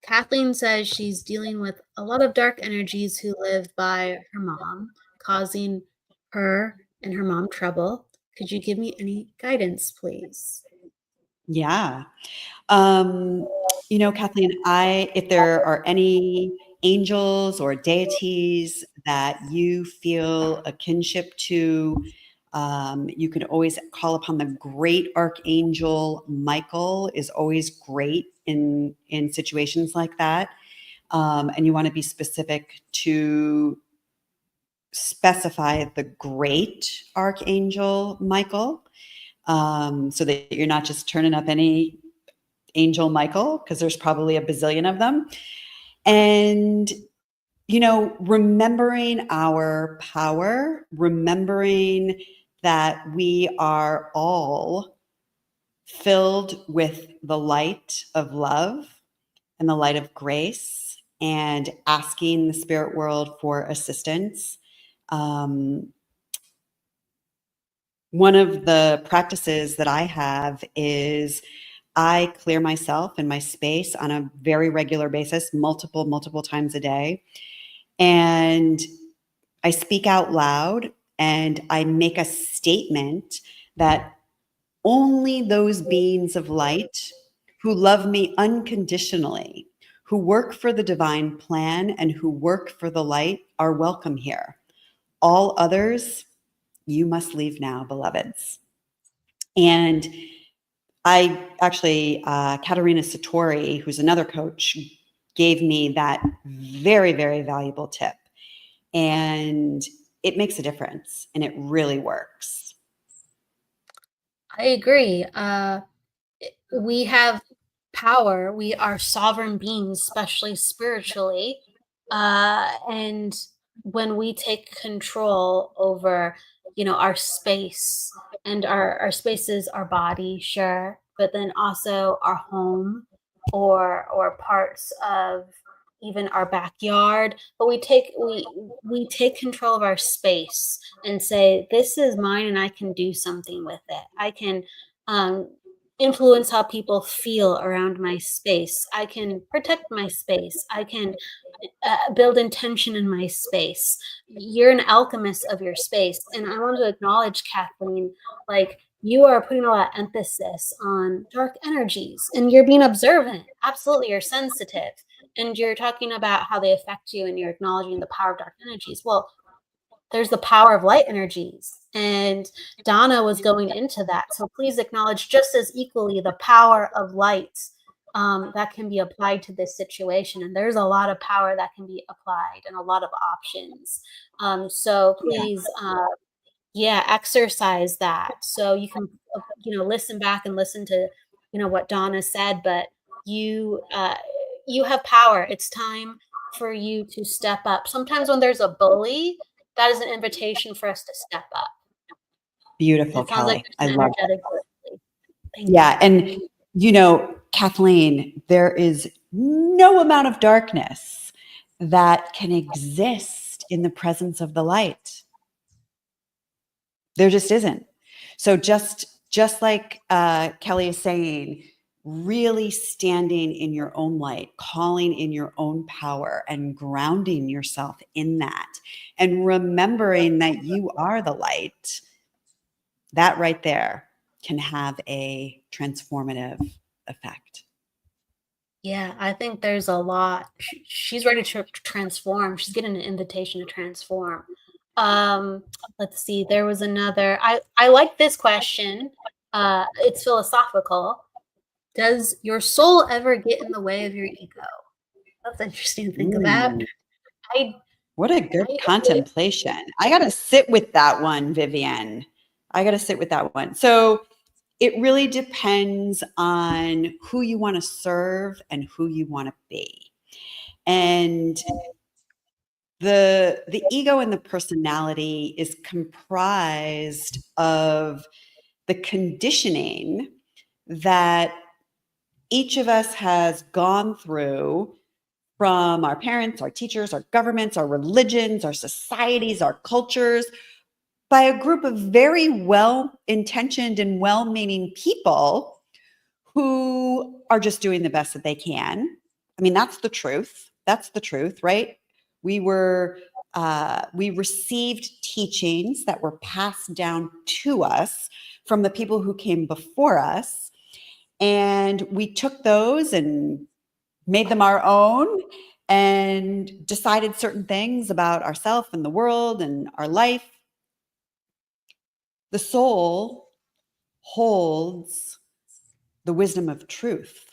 Kathleen says she's dealing with a lot of dark energies who live by her mom, causing her and her mom trouble. Could you give me any guidance, please? Yeah. Kathleen, if there are any angels or deities that you feel a kinship to, you can always call upon the great archangel Michael. Is always great in situations like that. And you want to be specific to specify the great archangel Michael, so that you're not just turning up any angel Michael, because there's probably a bazillion of them. And, remembering our power, remembering that we are all filled with the light of love and the light of grace, and asking the spirit world for assistance. One of the practices that I have is I clear myself and my space on a very regular basis, multiple times a day. And I speak out loud and I make a statement that only those beings of light who love me unconditionally, who work for the divine plan and who work for the light are welcome here. All others, you must leave now, beloveds. And I actually, Katerina Satori, who's another coach, gave me that very, very valuable tip. And it makes a difference and it really works. I agree. We have power. We are sovereign beings, especially spiritually. And when we take control over, our space, and our space is our body, sure, but then also our home, or parts of even our backyard. But we take control of our space and say, this is mine and I can do something with it. I can um influence how people feel around my space. I can protect my space. I can build intention in my space. You're an alchemist of your space. And I want to acknowledge, Kathleen, like, you are putting a lot of emphasis on dark energies and you're being observant. Absolutely. You're sensitive. And you're talking about how they affect you and you're acknowledging the power of dark energies. Well, there's the power of light energies. And Donna was going into that. So please acknowledge just as equally the power of light that can be applied to this situation. And there's a lot of power that can be applied and a lot of options. So please, exercise that. So you can, listen back and listen to, what Donna said, but you have power. It's time for you to step up. Sometimes when there's a bully, that is an invitation for us to step up. Beautiful, It sounds like Kelly. I there's an love energetic it. bully. Thank Yeah. you. And, Kathleen, there is no amount of darkness that can exist in the presence of the light. There just isn't. So just like Kelly is saying, really standing in your own light, calling in your own power and grounding yourself in that and remembering that you are the light, that right there can have a transformative effect. Yeah, I think there's a lot. She's ready to transform. She's getting an invitation to transform. Let's see. There was another. I like this question. It's philosophical. Does your soul ever get in the way of your ego? That's interesting to think about. I What a good contemplation. I got to sit with that one, Vivian. I got to sit with that one. So it really depends on who you want to serve and who you want to be. And the ego and the personality is comprised of the conditioning that each of us has gone through from our parents, our teachers, our governments, our religions, our societies, our cultures, by a group of very well-intentioned and well-meaning people who are just doing the best that they can. I mean, that's the truth. That's the truth, right? We received teachings that were passed down to us from the people who came before us. And we took those and made them our own and decided certain things about ourselves and the world and our life. The soul holds the wisdom of truth.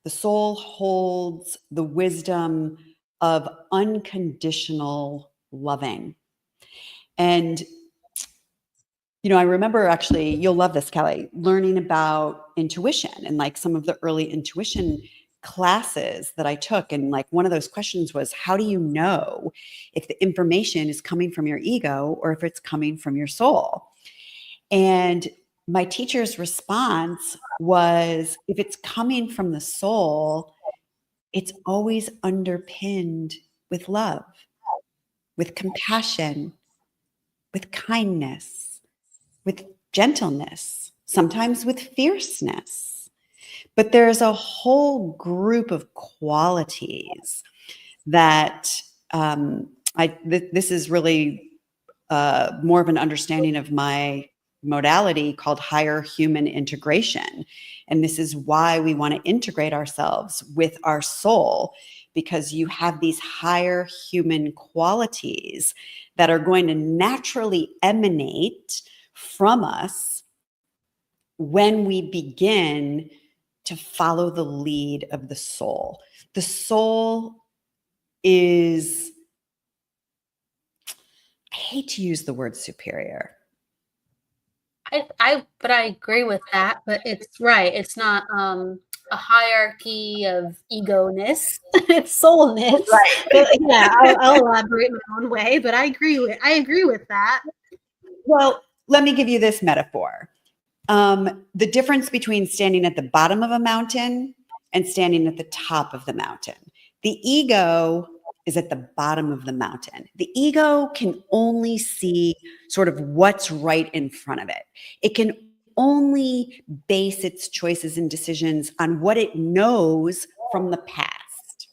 The soul holds the wisdom of unconditional loving. And, I remember actually, you'll love this, Kelly, learning about intuition and like some of the early intuition classes that I took. And like one of those questions was, how do you know if the information is coming from your ego or if it's coming from your soul? And my teacher's response was, if it's coming from the soul, it's always underpinned with love, with compassion, with kindness, with gentleness, sometimes with fierceness. But there's a whole group of qualities that this is really more of an understanding of my modality called higher human integration. And this is why we want to integrate ourselves with our soul, because you have these higher human qualities that are going to naturally emanate from us when we begin to follow the lead of the soul. The soul is, I hate to use the word superior. But I agree with that, but it's right. It's not a hierarchy of ego-ness. It's soulness. Right. But yeah, I'll elaborate my own way, but I agree with that. Well, let me give you this metaphor. The difference between standing at the bottom of a mountain and standing at the top of the mountain. The ego is at the bottom of the mountain. The ego can only see sort of what's right in front of it. It can only base its choices and decisions on what it knows from the past.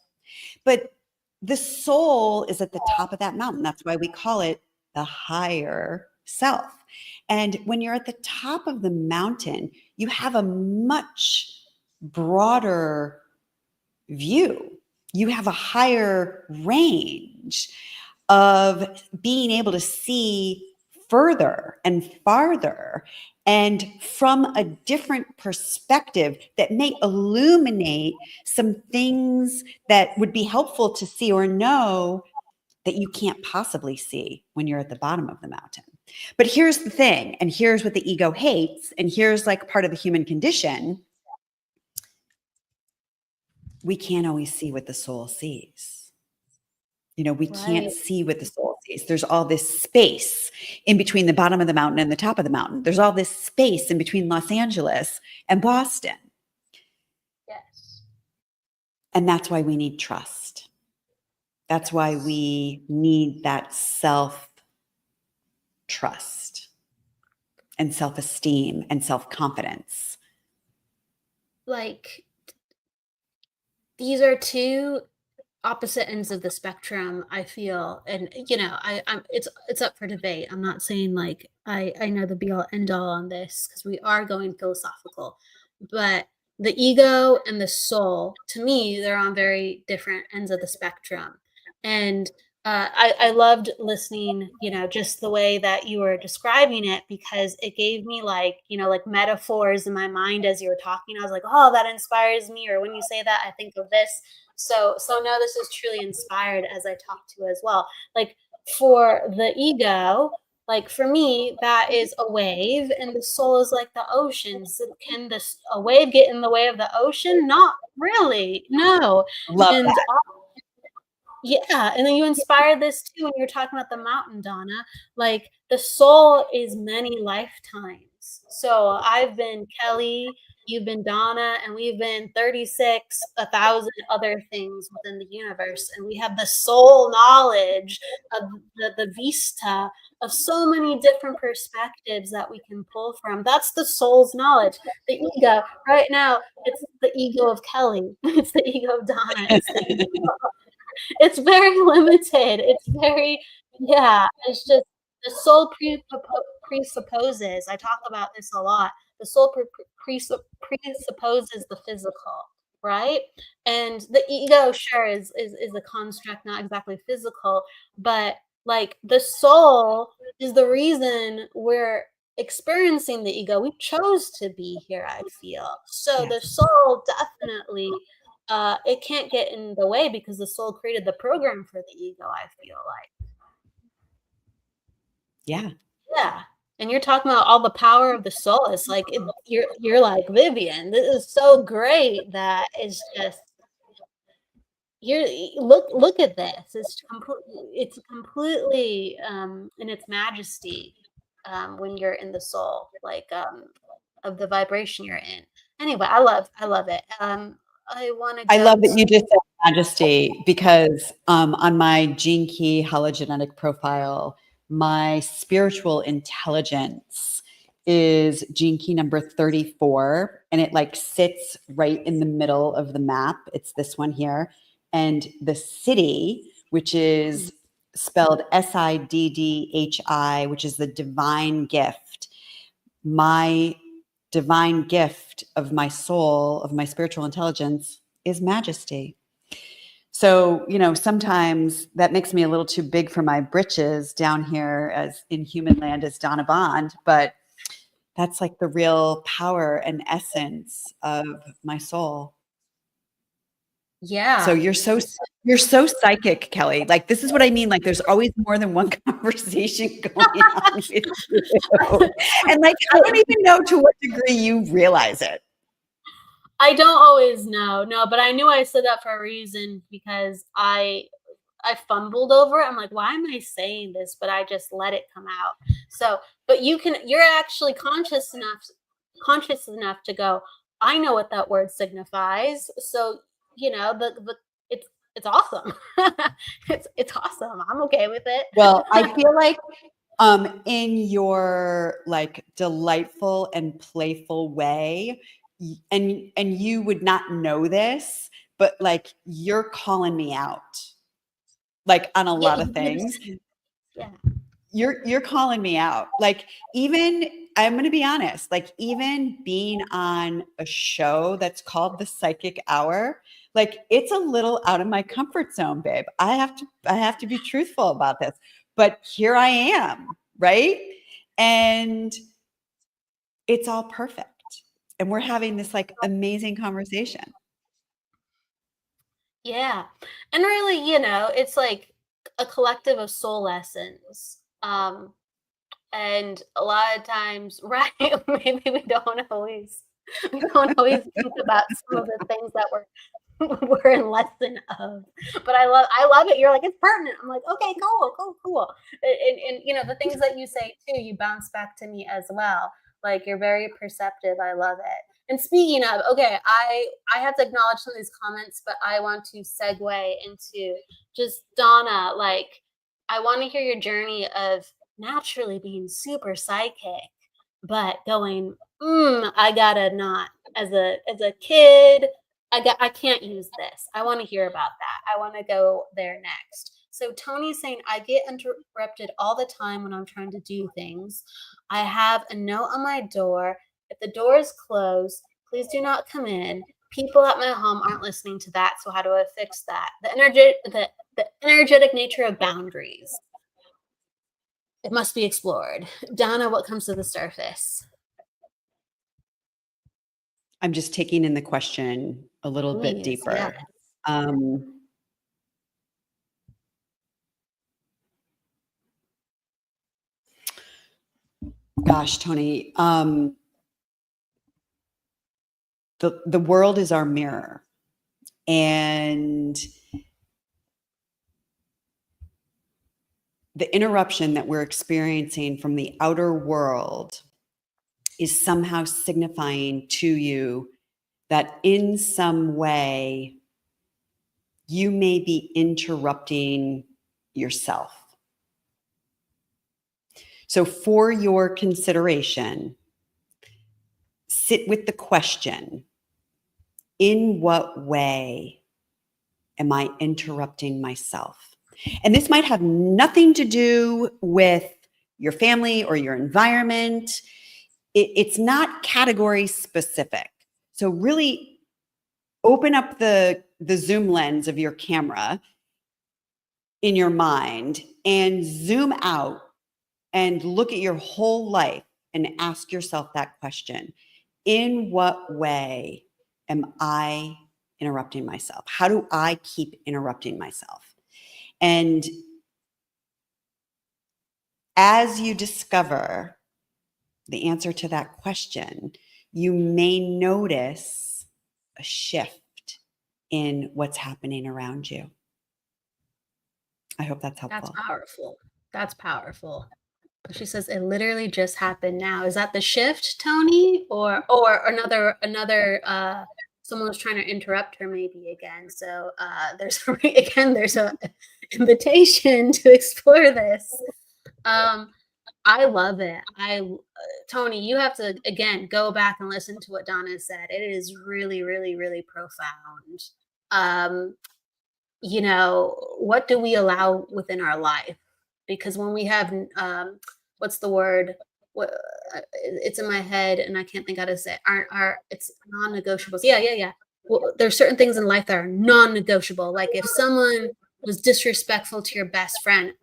But the soul is at the top of that mountain. That's why we call it the higher self. And when you're at the top of the mountain, you have a much broader view. You have a higher range of being able to see further and farther and from a different perspective that may illuminate some things that would be helpful to see or know that you can't possibly see when you're at the bottom of the mountain. But here's the thing, and here's what the ego hates, and here's like part of the human condition. We can't always see what the soul sees. You know, we can't see what the soul sees. There's all this space in between the bottom of the mountain and the top of the mountain. There's all this space in between Los Angeles and Boston. Yes. And that's why we need trust. That's why we need that self-trust and self-esteem and self-confidence. Like, these are two opposite ends of the spectrum, I feel. And I'm it's up for debate. I'm not saying like I know the be all end all on this, because we are going philosophical, but the ego and the soul, to me, they're on very different ends of the spectrum. And I loved listening, just the way that you were describing it, because it gave me like metaphors in my mind as you were talking. I was like, oh, that inspires me. Or when you say that, I think of this. So no, this is truly inspired as I talk to as well. Like for the ego, like for me, that is a wave, and the soul is like the ocean. So can a wave get in the way of the ocean? Not really. No. Love And that. yeah, and then you inspired this too when you're talking about the mountain, Donna. Like the soul is many lifetimes. So I've been Kelly, you've been Donna, and we've been 36, 1,000 other things within the universe. And we have the soul knowledge of the vista of so many different perspectives that we can pull from. That's the soul's knowledge. The ego, right now, it's the ego of Kelly. It's the ego of Donna. It's very limited. It's very, it's just the soul presupposes. I talk about this a lot. The soul presupposes the physical, right? And the ego, sure, is a construct, not exactly physical, but like the soul is the reason we're experiencing the ego. We chose to be here, I feel. So the soul definitely it can't get in the way, because the soul created the program for the ego, I feel like. Yeah. And you're talking about all the power of the soul. It's like you're like, Vivian, this is so great that it's just look at this. It's completely in its majesty when you're in the soul, like of the vibration you're in. Anyway, I love it. I love that you just said majesty, because on my gene key hologenetic profile, my spiritual intelligence is gene key number 34, and it like sits right in the middle of the map. It's this one here. And the city, which is spelled SIDDHI, which is the divine gift, my divine gift of my soul, of my spiritual intelligence, is majesty. So, sometimes that makes me a little too big for my britches down here as in human land as Donna Bond, but that's like the real power and essence of my soul. Yeah. So you're so psychic, Kelly. Like, this is what I mean. Like, there's always more than one conversation going on with you. And like, I don't even know to what degree you realize it. I don't always know. No, but I knew I said that for a reason because I fumbled over it. I'm like, why am I saying this? But I just let it come out. So, but you're actually conscious enough to go, I know what that word signifies. So, it's awesome. it's awesome. I'm okay with it. Well, I feel like in your like delightful and playful way, and you would not know this, but like you're calling me out like on a lot of things. Yeah. You're calling me out. Like, even I'm going to be honest, like even being on a show that's called The Psychic Hour, like it's a little out of my comfort zone, babe. I have to be truthful about this. But here I am, right? And it's all perfect. And we're having this like amazing conversation. Yeah. And really, it's like a collective of soul lessons. And a lot of times, right, maybe we don't always think about some of the things that we're in lesson of. But I love it. You're like, it's pertinent. I'm like, okay, cool. And the things that you say too, you bounce back to me as well. Like, you're very perceptive. I love it. And speaking of, okay, I have to acknowledge some of these comments, but I want to segue into just Donna. Like, I want to hear your journey of naturally being super psychic, but going, I gotta not. As a kid, I can't use this. I want to hear about that. I want to go there next. So Tony's saying, I get interrupted all the time when I'm trying to do things. I have a note on my door. If the door is closed, please do not come in. People at my home aren't listening to that. So how do I fix that? The energetic nature of boundaries. It must be explored. Donna, what comes to the surface? I'm just taking in the question a little bit deeper. Yeah. Gosh, Tony, the world is our mirror, and the interruption that we're experiencing from the outer world is somehow signifying to you that in some way you may be interrupting yourself. So for your consideration, sit with the question, in what way am I interrupting myself? And this might have nothing to do with your family or your environment. It's not category specific. So really open up the zoom lens of your camera in your mind and zoom out and look at your whole life and ask yourself that question. In what way am I interrupting myself? How do I keep interrupting myself? And as you discover the answer to that question, you may notice a shift in what's happening around you. I hope that's helpful. That's powerful. She says it literally just happened now. Is that the shift, Tony? Or another someone was trying to interrupt her maybe again. So there's a invitation to explore this. I love it. Tony, you have to again go back and listen to what Donna said. It is really, really, really profound. What do we allow within our life? Because when we have what's the word? it's in my head and I can't think how to say it. It's non-negotiables. Yeah. Well, there's certain things in life that are non-negotiable. Like if someone was disrespectful to your best friend,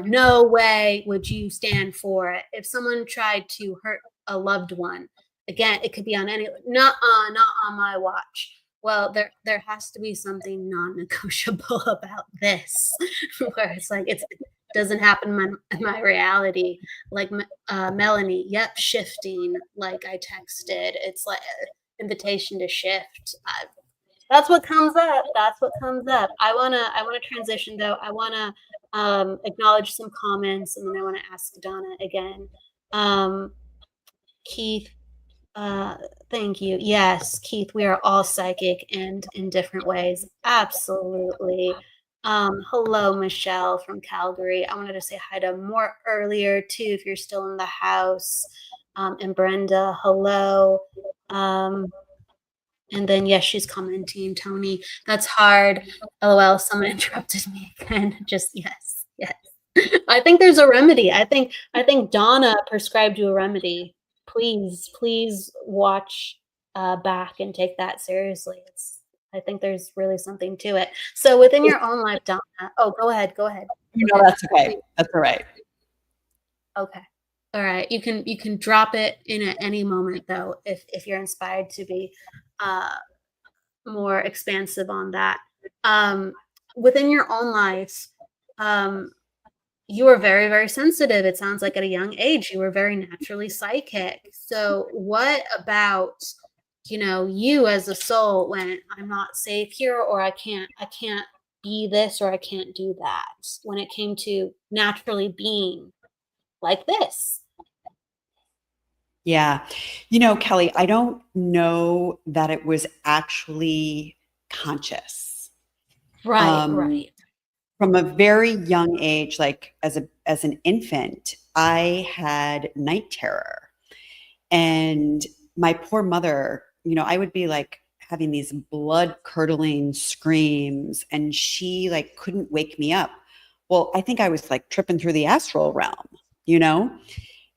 no way would you stand for it. If someone tried to hurt a loved one, again, it could be on any, not on my watch. Well, there has to be something non-negotiable about this, where it's like it doesn't happen in my reality. Like Melanie, yep, shifting. Like I texted, it's like invitation to shift. That's what comes up. That's what comes up. I wanna transition though. I wanna acknowledge some comments, and then I want to ask Donna again. Keith, thank you. Yes, Keith, we are all psychic and in different ways. Absolutely. Hello, Michelle from Calgary. I wanted to say hi to more earlier too, if you're still in the house. And Brenda, hello. And then yes, she's commenting, Tony. That's hard. LOL, someone interrupted me again. Just yes. I think there's a remedy. I think Donna prescribed you a remedy. Please watch back and take that seriously. I think there's really something to it. So within your own life, Donna. Oh, go ahead. No, that's okay. That's all right. Okay. All right. You can drop it in at any moment though, if you're inspired to be more expansive on that. Within your own life, you were very, very sensitive. It sounds like at a young age, you were very naturally psychic. So what about, you as a soul went, I'm not safe here, or I can't be this, or I can't do that, when it came to naturally being like this? Yeah. Kelly, I don't know that it was actually conscious. Right. From a very young age, like as an infant, I had night terror. And my poor mother, I would be like having these blood curdling screams, and she like couldn't wake me up. Well, I think I was like tripping through the astral realm,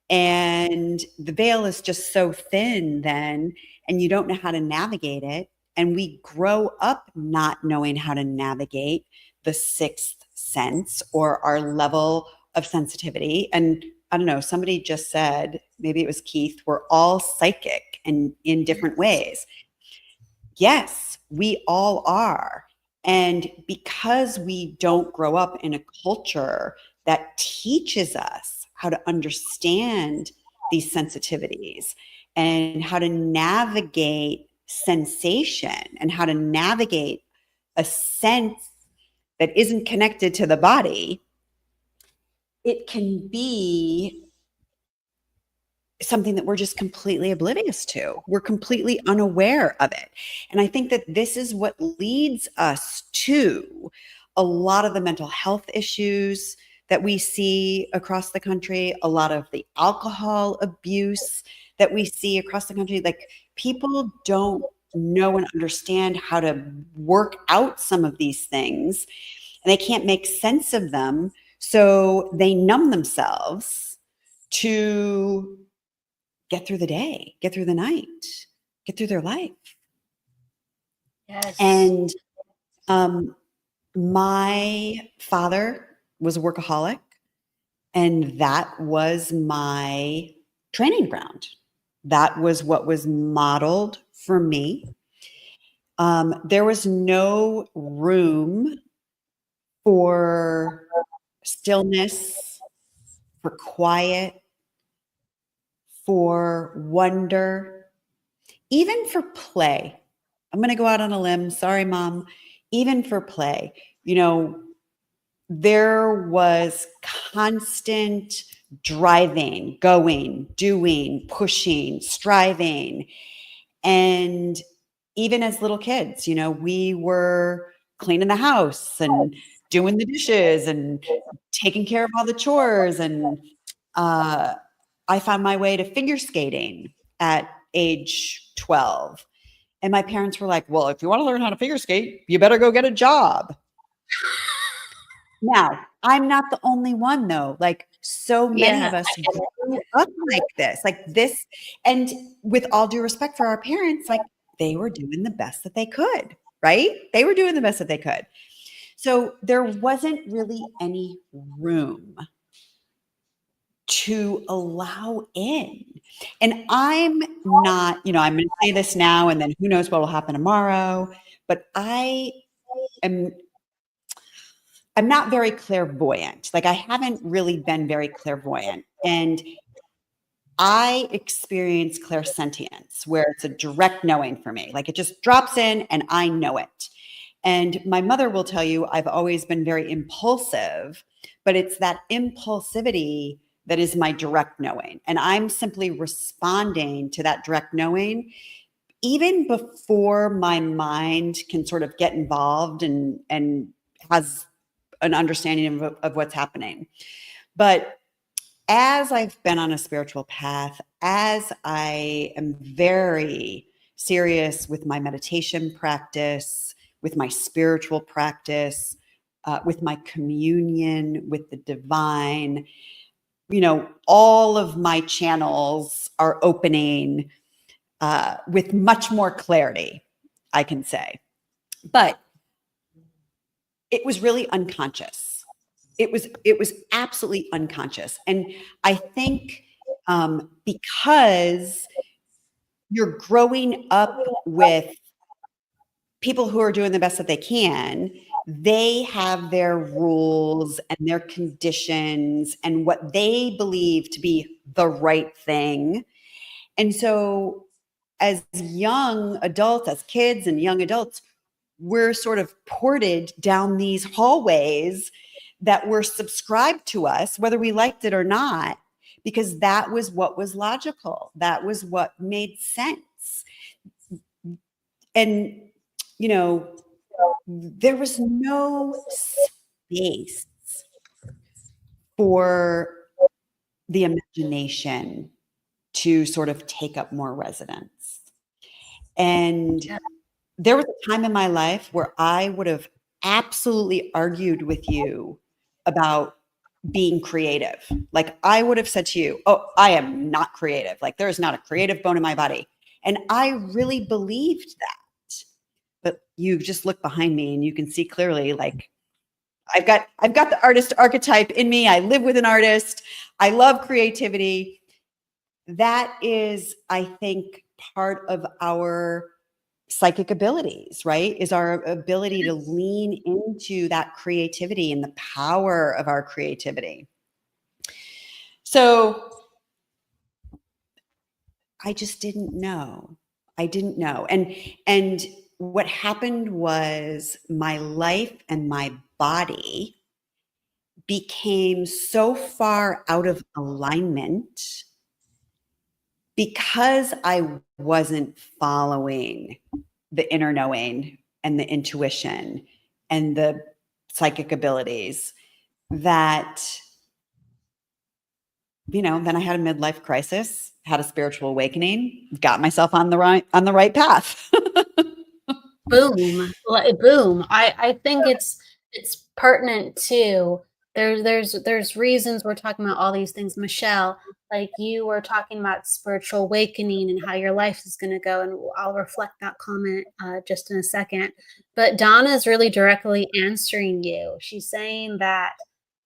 and the veil is just so thin then, and you don't know how to navigate it. And we grow up not knowing how to navigate the sixth sense or our level of sensitivity. And I don't know, somebody just said, maybe it was Keith, we're all psychic and in different ways. Yes, we all are. And because we don't grow up in a culture that teaches us how to understand these sensitivities and how to navigate sensation and how to navigate a sense that isn't connected to the body, it can be something that we're just completely oblivious to. We're completely unaware of it. And I think that this is what leads us to a lot of the mental health issues that we see across the country, a lot of the alcohol abuse that we see across the country. Like, people don't know and understand how to work out some of these things, and they can't make sense of them. So they numb themselves to get through the day, get through the night, get through their life. Yes. And my father was a workaholic, and that was my training ground. That was what was modeled for me. There was no room for stillness, for quiet, for wonder, even for play. I'm going to go out on a limb. Sorry, Mom. Even for play, there was constant driving, going, doing, pushing, striving. And even as little kids, we were cleaning the house and doing the dishes and taking care of all the chores. And I found my way to figure skating at age 12. And my parents were like, well, if you want to learn how to figure skate, you better go get a job. Now, I'm not the only one, though. Like, So many Yeah, of us I get it. grew up like this. And with all due respect for our parents, like they were doing the best that they could, right? They were doing the best that they could. So there wasn't really any room to allow in. And I'm not, I'm going to say this now and then who knows what will happen tomorrow, but am I'm not very clairvoyant. Like I haven't really been very clairvoyant. And I experience clairsentience where it's a direct knowing for me. Like it just drops in and I know it. And my mother will tell you I've always been very impulsive, but it's that impulsivity that is my direct knowing. And I'm simply responding to that direct knowing even before my mind can sort of get involved and has an understanding of what's happening. But as I've been on a spiritual path, as I am very serious with my meditation practice, with my spiritual practice, with my communion with the divine, all of my channels are opening with much more clarity, I can say. But it was really unconscious. It was absolutely unconscious. And I think because you're growing up with people who are doing the best that they can, they have their rules and their conditions and what they believe to be the right thing. And so as young adults, as kids and young adults, we're sort of ported down these hallways that were subscribed to us, whether we liked it or not, because that was what was logical. That was what made sense. And, there was no space for the imagination to sort of take up more residence. And there was a time in my life where I would have absolutely argued with you about being creative. Like I would have said to you, oh, I am not creative. Like there is not a creative bone in my body. And I really believed that. But you just look behind me and you can see clearly, like I've got the artist archetype in me. I live with an artist. I love creativity. That is, I think, part of our psychic abilities, right? Is our ability to lean into that creativity and the power of our creativity. So I just didn't know. I didn't know. And what happened was my life and my body became so far out of alignment because I wasn't following the inner knowing and the intuition and the psychic abilities that, then I had a midlife crisis, had a spiritual awakening, got myself on the right path. Boom. Boom. I think it's pertinent too. There's reasons we're talking about all these things. Michelle, like you were talking about spiritual awakening and how your life is going to go, and I'll reflect that comment just in a second. But Donna is really directly answering you. She's saying that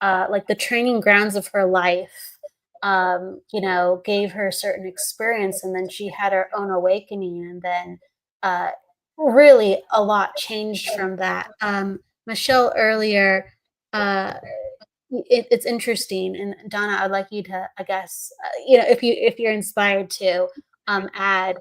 like the training grounds of her life, gave her a certain experience, and then she had her own awakening, and then really a lot changed from that. Michelle earlier, it's interesting, and Donna, I'd like you to, I guess, if you're inspired to add.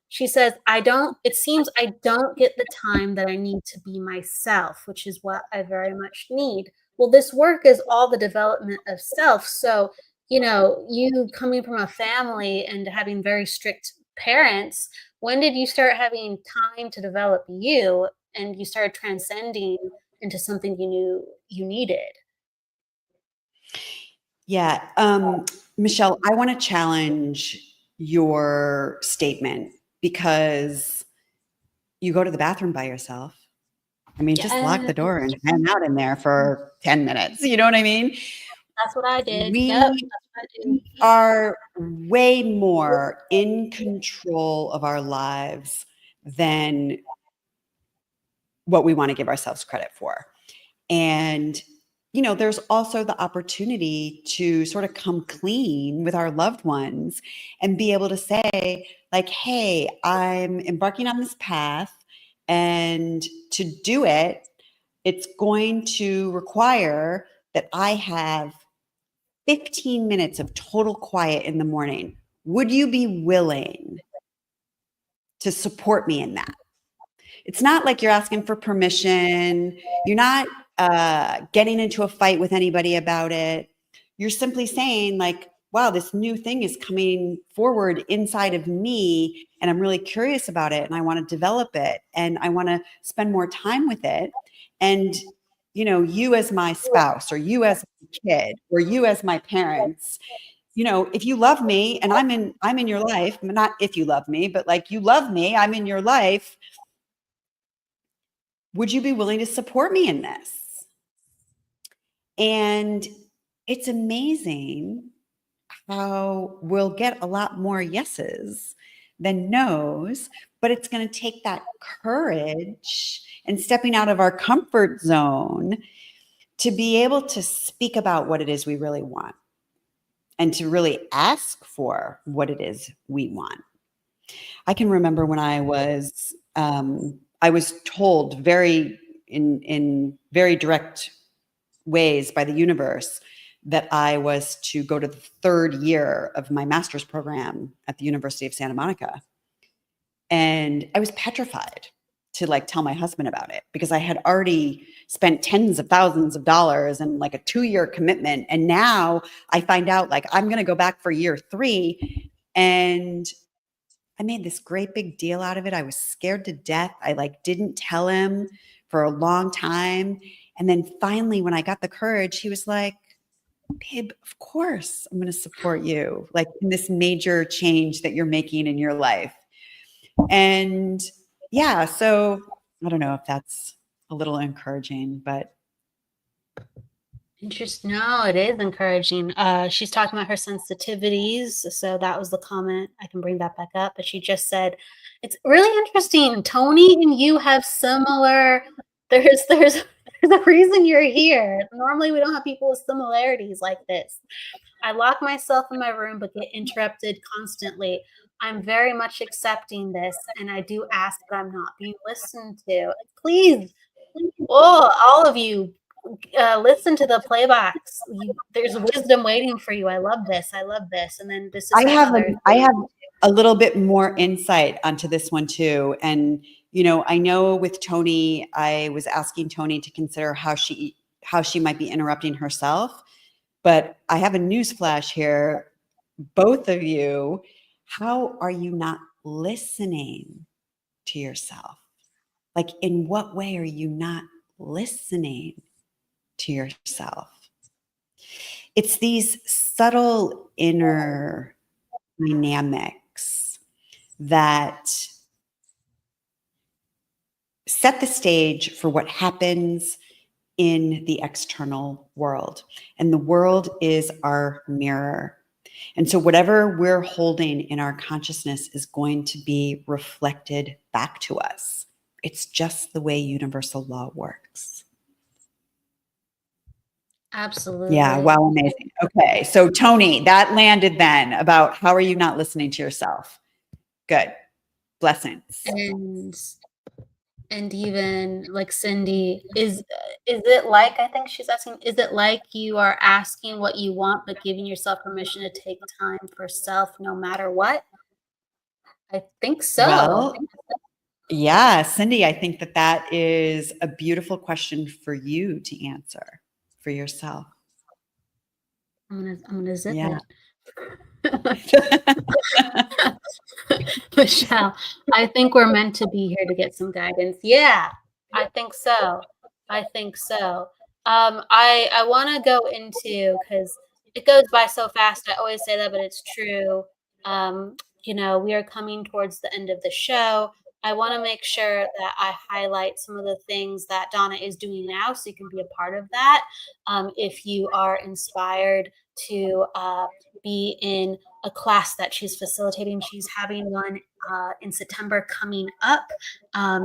She says, it seems I don't get the time that I need to be myself, which is what I very much need. Well, this work is all the development of self. So, you coming from a family and having very strict parents, when did you start having time to develop you and you started transcending into something you knew you needed? Yeah. Michelle, I want to challenge your statement because you go to the bathroom by yourself. I mean, just lock the door and hang out in there for 10 minutes. You know what I mean? That's what I did. We Yep, that's what I do. are way more in control of our lives than what we want to give ourselves credit for. And, there's also the opportunity to sort of come clean with our loved ones and be able to say, like, hey, I'm embarking on this path. And to do it, it's going to require that I have 15 minutes of total quiet in the morning. Would you be willing to support me in that? It's not like you're asking for permission. You're not getting into a fight with anybody about it. You're simply saying, like, wow, this new thing is coming forward inside of me, and I'm really curious about it, and I want to develop it, and I want to spend more time with it. And, you as my spouse, or you as a kid, or you as my parents, if you love me and I'm in your life, not if you love me, but like you love me, I'm in your life. Would you be willing to support me in this? And it's amazing how we'll get a lot more yeses than nos, but it's going to take that courage and stepping out of our comfort zone to be able to speak about what it is we really want and to really ask for what it is we want. I can remember when I was told in very direct ways by the universe that I was to go to the third year of my master's program at the University of Santa Monica. And I was petrified to like tell my husband about it because I had already spent tens of thousands of dollars and like a 2-year commitment. And now I find out like I'm going to go back for year 3, and I made this great big deal out of it. I was scared to death. I like didn't tell him for a long time. And then finally, when I got the courage, he was like, babe, of course I'm going to support you like in this major change that you're making in your life. And yeah, so I don't know if that's a little encouraging, but Interesting. No, it is encouraging. She's talking about her sensitivities, so that was the comment. I can bring that back up. But she just said, "It's really interesting. Tony and you have similar. There's a reason you're here. Normally, we don't have people with similarities like this. I lock myself in my room, but get interrupted constantly. I'm very much accepting this, and I do ask, but I'm not being listened to. Please, all of you." Listen to the playbacks. There's wisdom waiting for you. I love this. I love this. And then this is I have another. I have a little bit more insight onto this one too. And I know with Tony, I was asking Tony to consider how she might be interrupting herself. But I have a news flash here. Both of you, how are you not listening to yourself? Like, in what way are you not listening to yourself? It's these subtle inner dynamics that set the stage for what happens in the external world. And the world is our mirror. And so whatever we're holding in our consciousness is going to be reflected back to us. It's just the way universal law works. Absolutely. Yeah, wow, amazing. Okay, so Tony, that landed then about how are you not listening to yourself? Good. Blessings. And even like Cindy, is it like, I think she's asking, is it like you are asking what you want, but giving yourself permission to take time for self no matter what? I think so. Well, yeah, Cindy, I think that is a beautiful question for you to answer for yourself. I'm gonna zip Yeah. it. Michelle, I think we're meant to be here to get some guidance. Yeah, I think so. I think so. I want to go into, because it goes by so fast. I always say that, but it's true. We are coming towards the end of the show. I want to make sure that I highlight some of the things that Donna is doing now so you can be a part of that. If you are inspired to be in a class that she's facilitating, she's having one in September coming up,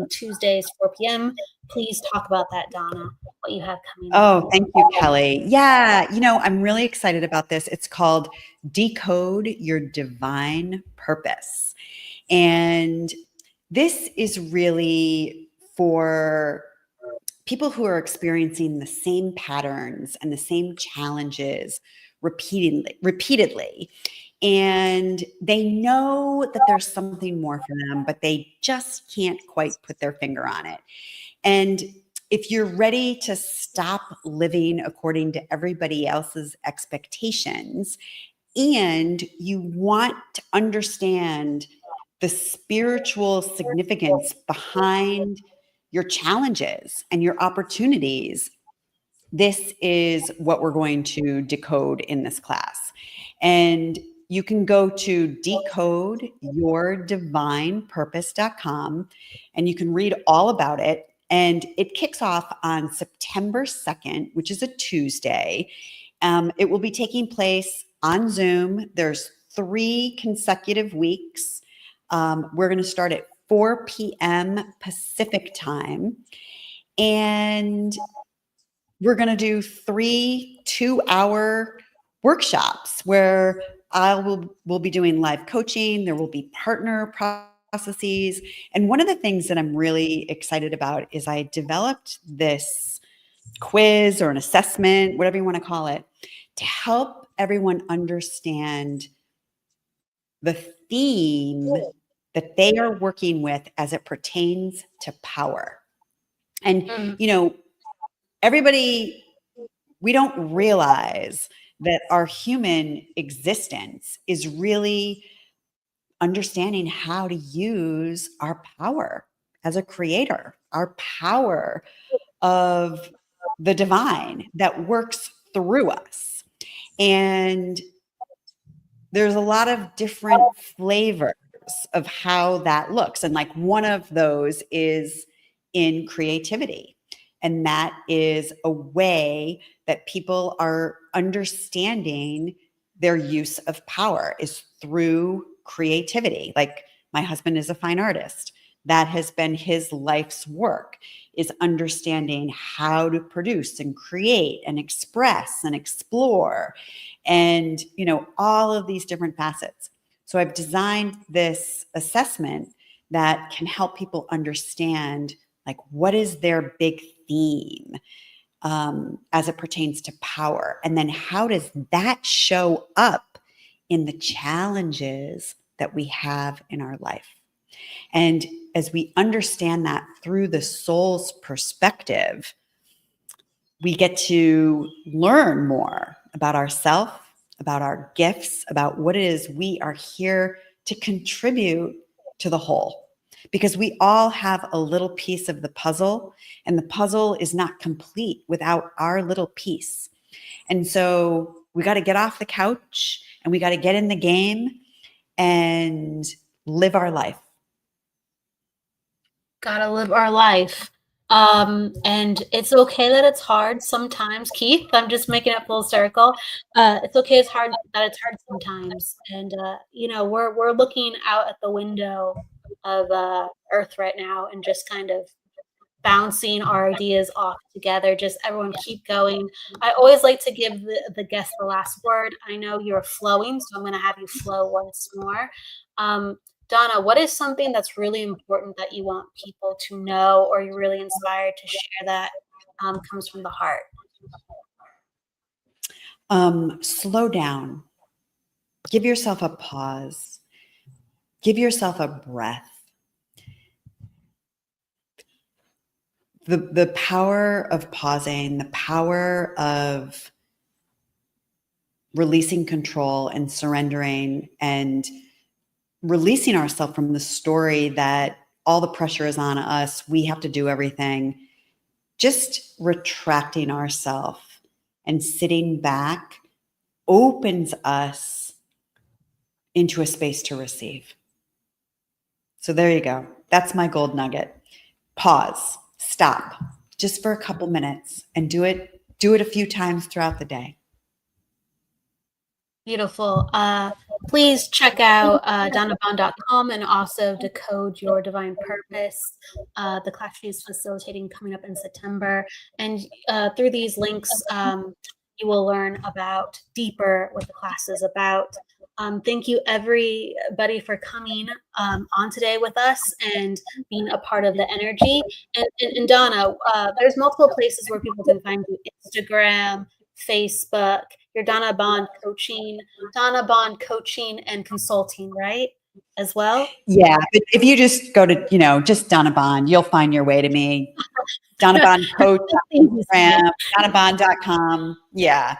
Tuesdays, 4 p.m. Please talk about that, Donna, what you have coming up. Oh, thank you, Kelly. Yeah, I'm really excited about this. It's called Decode Your Divine Purpose. And this is really for people who are experiencing the same patterns and the same challenges repeatedly. And they know that there's something more for them, but they just can't quite put their finger on it. And if you're ready to stop living according to everybody else's expectations, and you want to understand the spiritual significance behind your challenges and your opportunities, this is what we're going to decode in this class. And you can go to decodeyourdivinepurpose.com and you can read all about it. And it kicks off on September 2nd, which is a Tuesday. It will be taking place on Zoom. There's 3 consecutive weeks. We're going to start at 4 p.m. Pacific time. And we're going to do 3 2-hour workshops where we'll be doing live coaching. There will be partner processes. And one of the things that I'm really excited about is I developed this quiz or an assessment, whatever you want to call it, to help everyone understand the theme that they are working with as it pertains to power. And, everybody, we don't realize that our human existence is really understanding how to use our power as a creator, our power of the divine that works through us. And there's a lot of different flavors of how that looks. And like one of those is in creativity. And that is a way that people are understanding their use of power is through creativity. Like my husband is a fine artist. That has been his life's work, is understanding how to produce and create and express and explore and, all of these different facets. So I've designed this assessment that can help people understand, like, what is their big theme as it pertains to power? And then how does that show up in the challenges that we have in our life? And as we understand that through the soul's perspective, we get to learn more about ourselves, about our gifts, about what it is we are here to contribute to the whole. Because we all have a little piece of the puzzle, and the puzzle is not complete without our little piece. And so we got to get off the couch and we got to get in the game and live our life. Gotta live our life. And it's okay that it's hard sometimes, Keith. I'm just making it full circle. It's okay it's hard sometimes. And we're looking out at the window of Earth right now and just kind of bouncing our ideas off together. Just everyone keep going. I always like to give the guest the last word. I know you're flowing, so I'm going to have you flow once more. Donna, what is something that's really important that you want people to know, or you're really inspired to share that comes from the heart? Slow down. Give yourself a pause. Give yourself a breath. The power of pausing, the power of releasing control and surrendering and releasing ourselves from the story that all the pressure is on us. We have to do everything. Just retracting ourselves and sitting back opens us into a space to receive. So there you go. That's my gold nugget. Pause, stop, just for a couple minutes, and do it a few times throughout the day. Beautiful. Please check out donnabond.com and also Decode Your Divine Purpose, the class she's facilitating coming up in September. And through these links, you will learn about deeper what the class is about. Thank you, everybody, for coming on today with us and being a part of the energy. And Donna, there's multiple places where people can find you: Instagram, Facebook, your Donna Bond Coaching and Consulting, right? As well? Yeah, but if you just go to, just Donna Bond, you'll find your way to me. Donna Bond Coach, Instagram, DonnaBond.com. Yeah.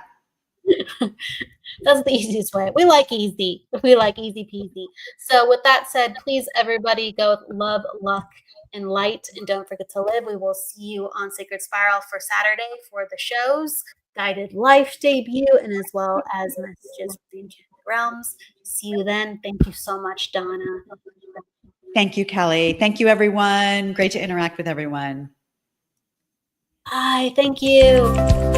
That's the easiest way. We like easy. We like easy peasy. So with that said, please, everybody, go with love, luck, and light. And don't forget to live. We will see you on Sacred Spiral for Saturday for the shows, Guided Life debut, and as well as Messages from the Enchanted Realms. See you then. Thank you so much, Donna. Thank you, Kelly. Thank you, everyone. Great to interact with everyone. Bye. Thank you.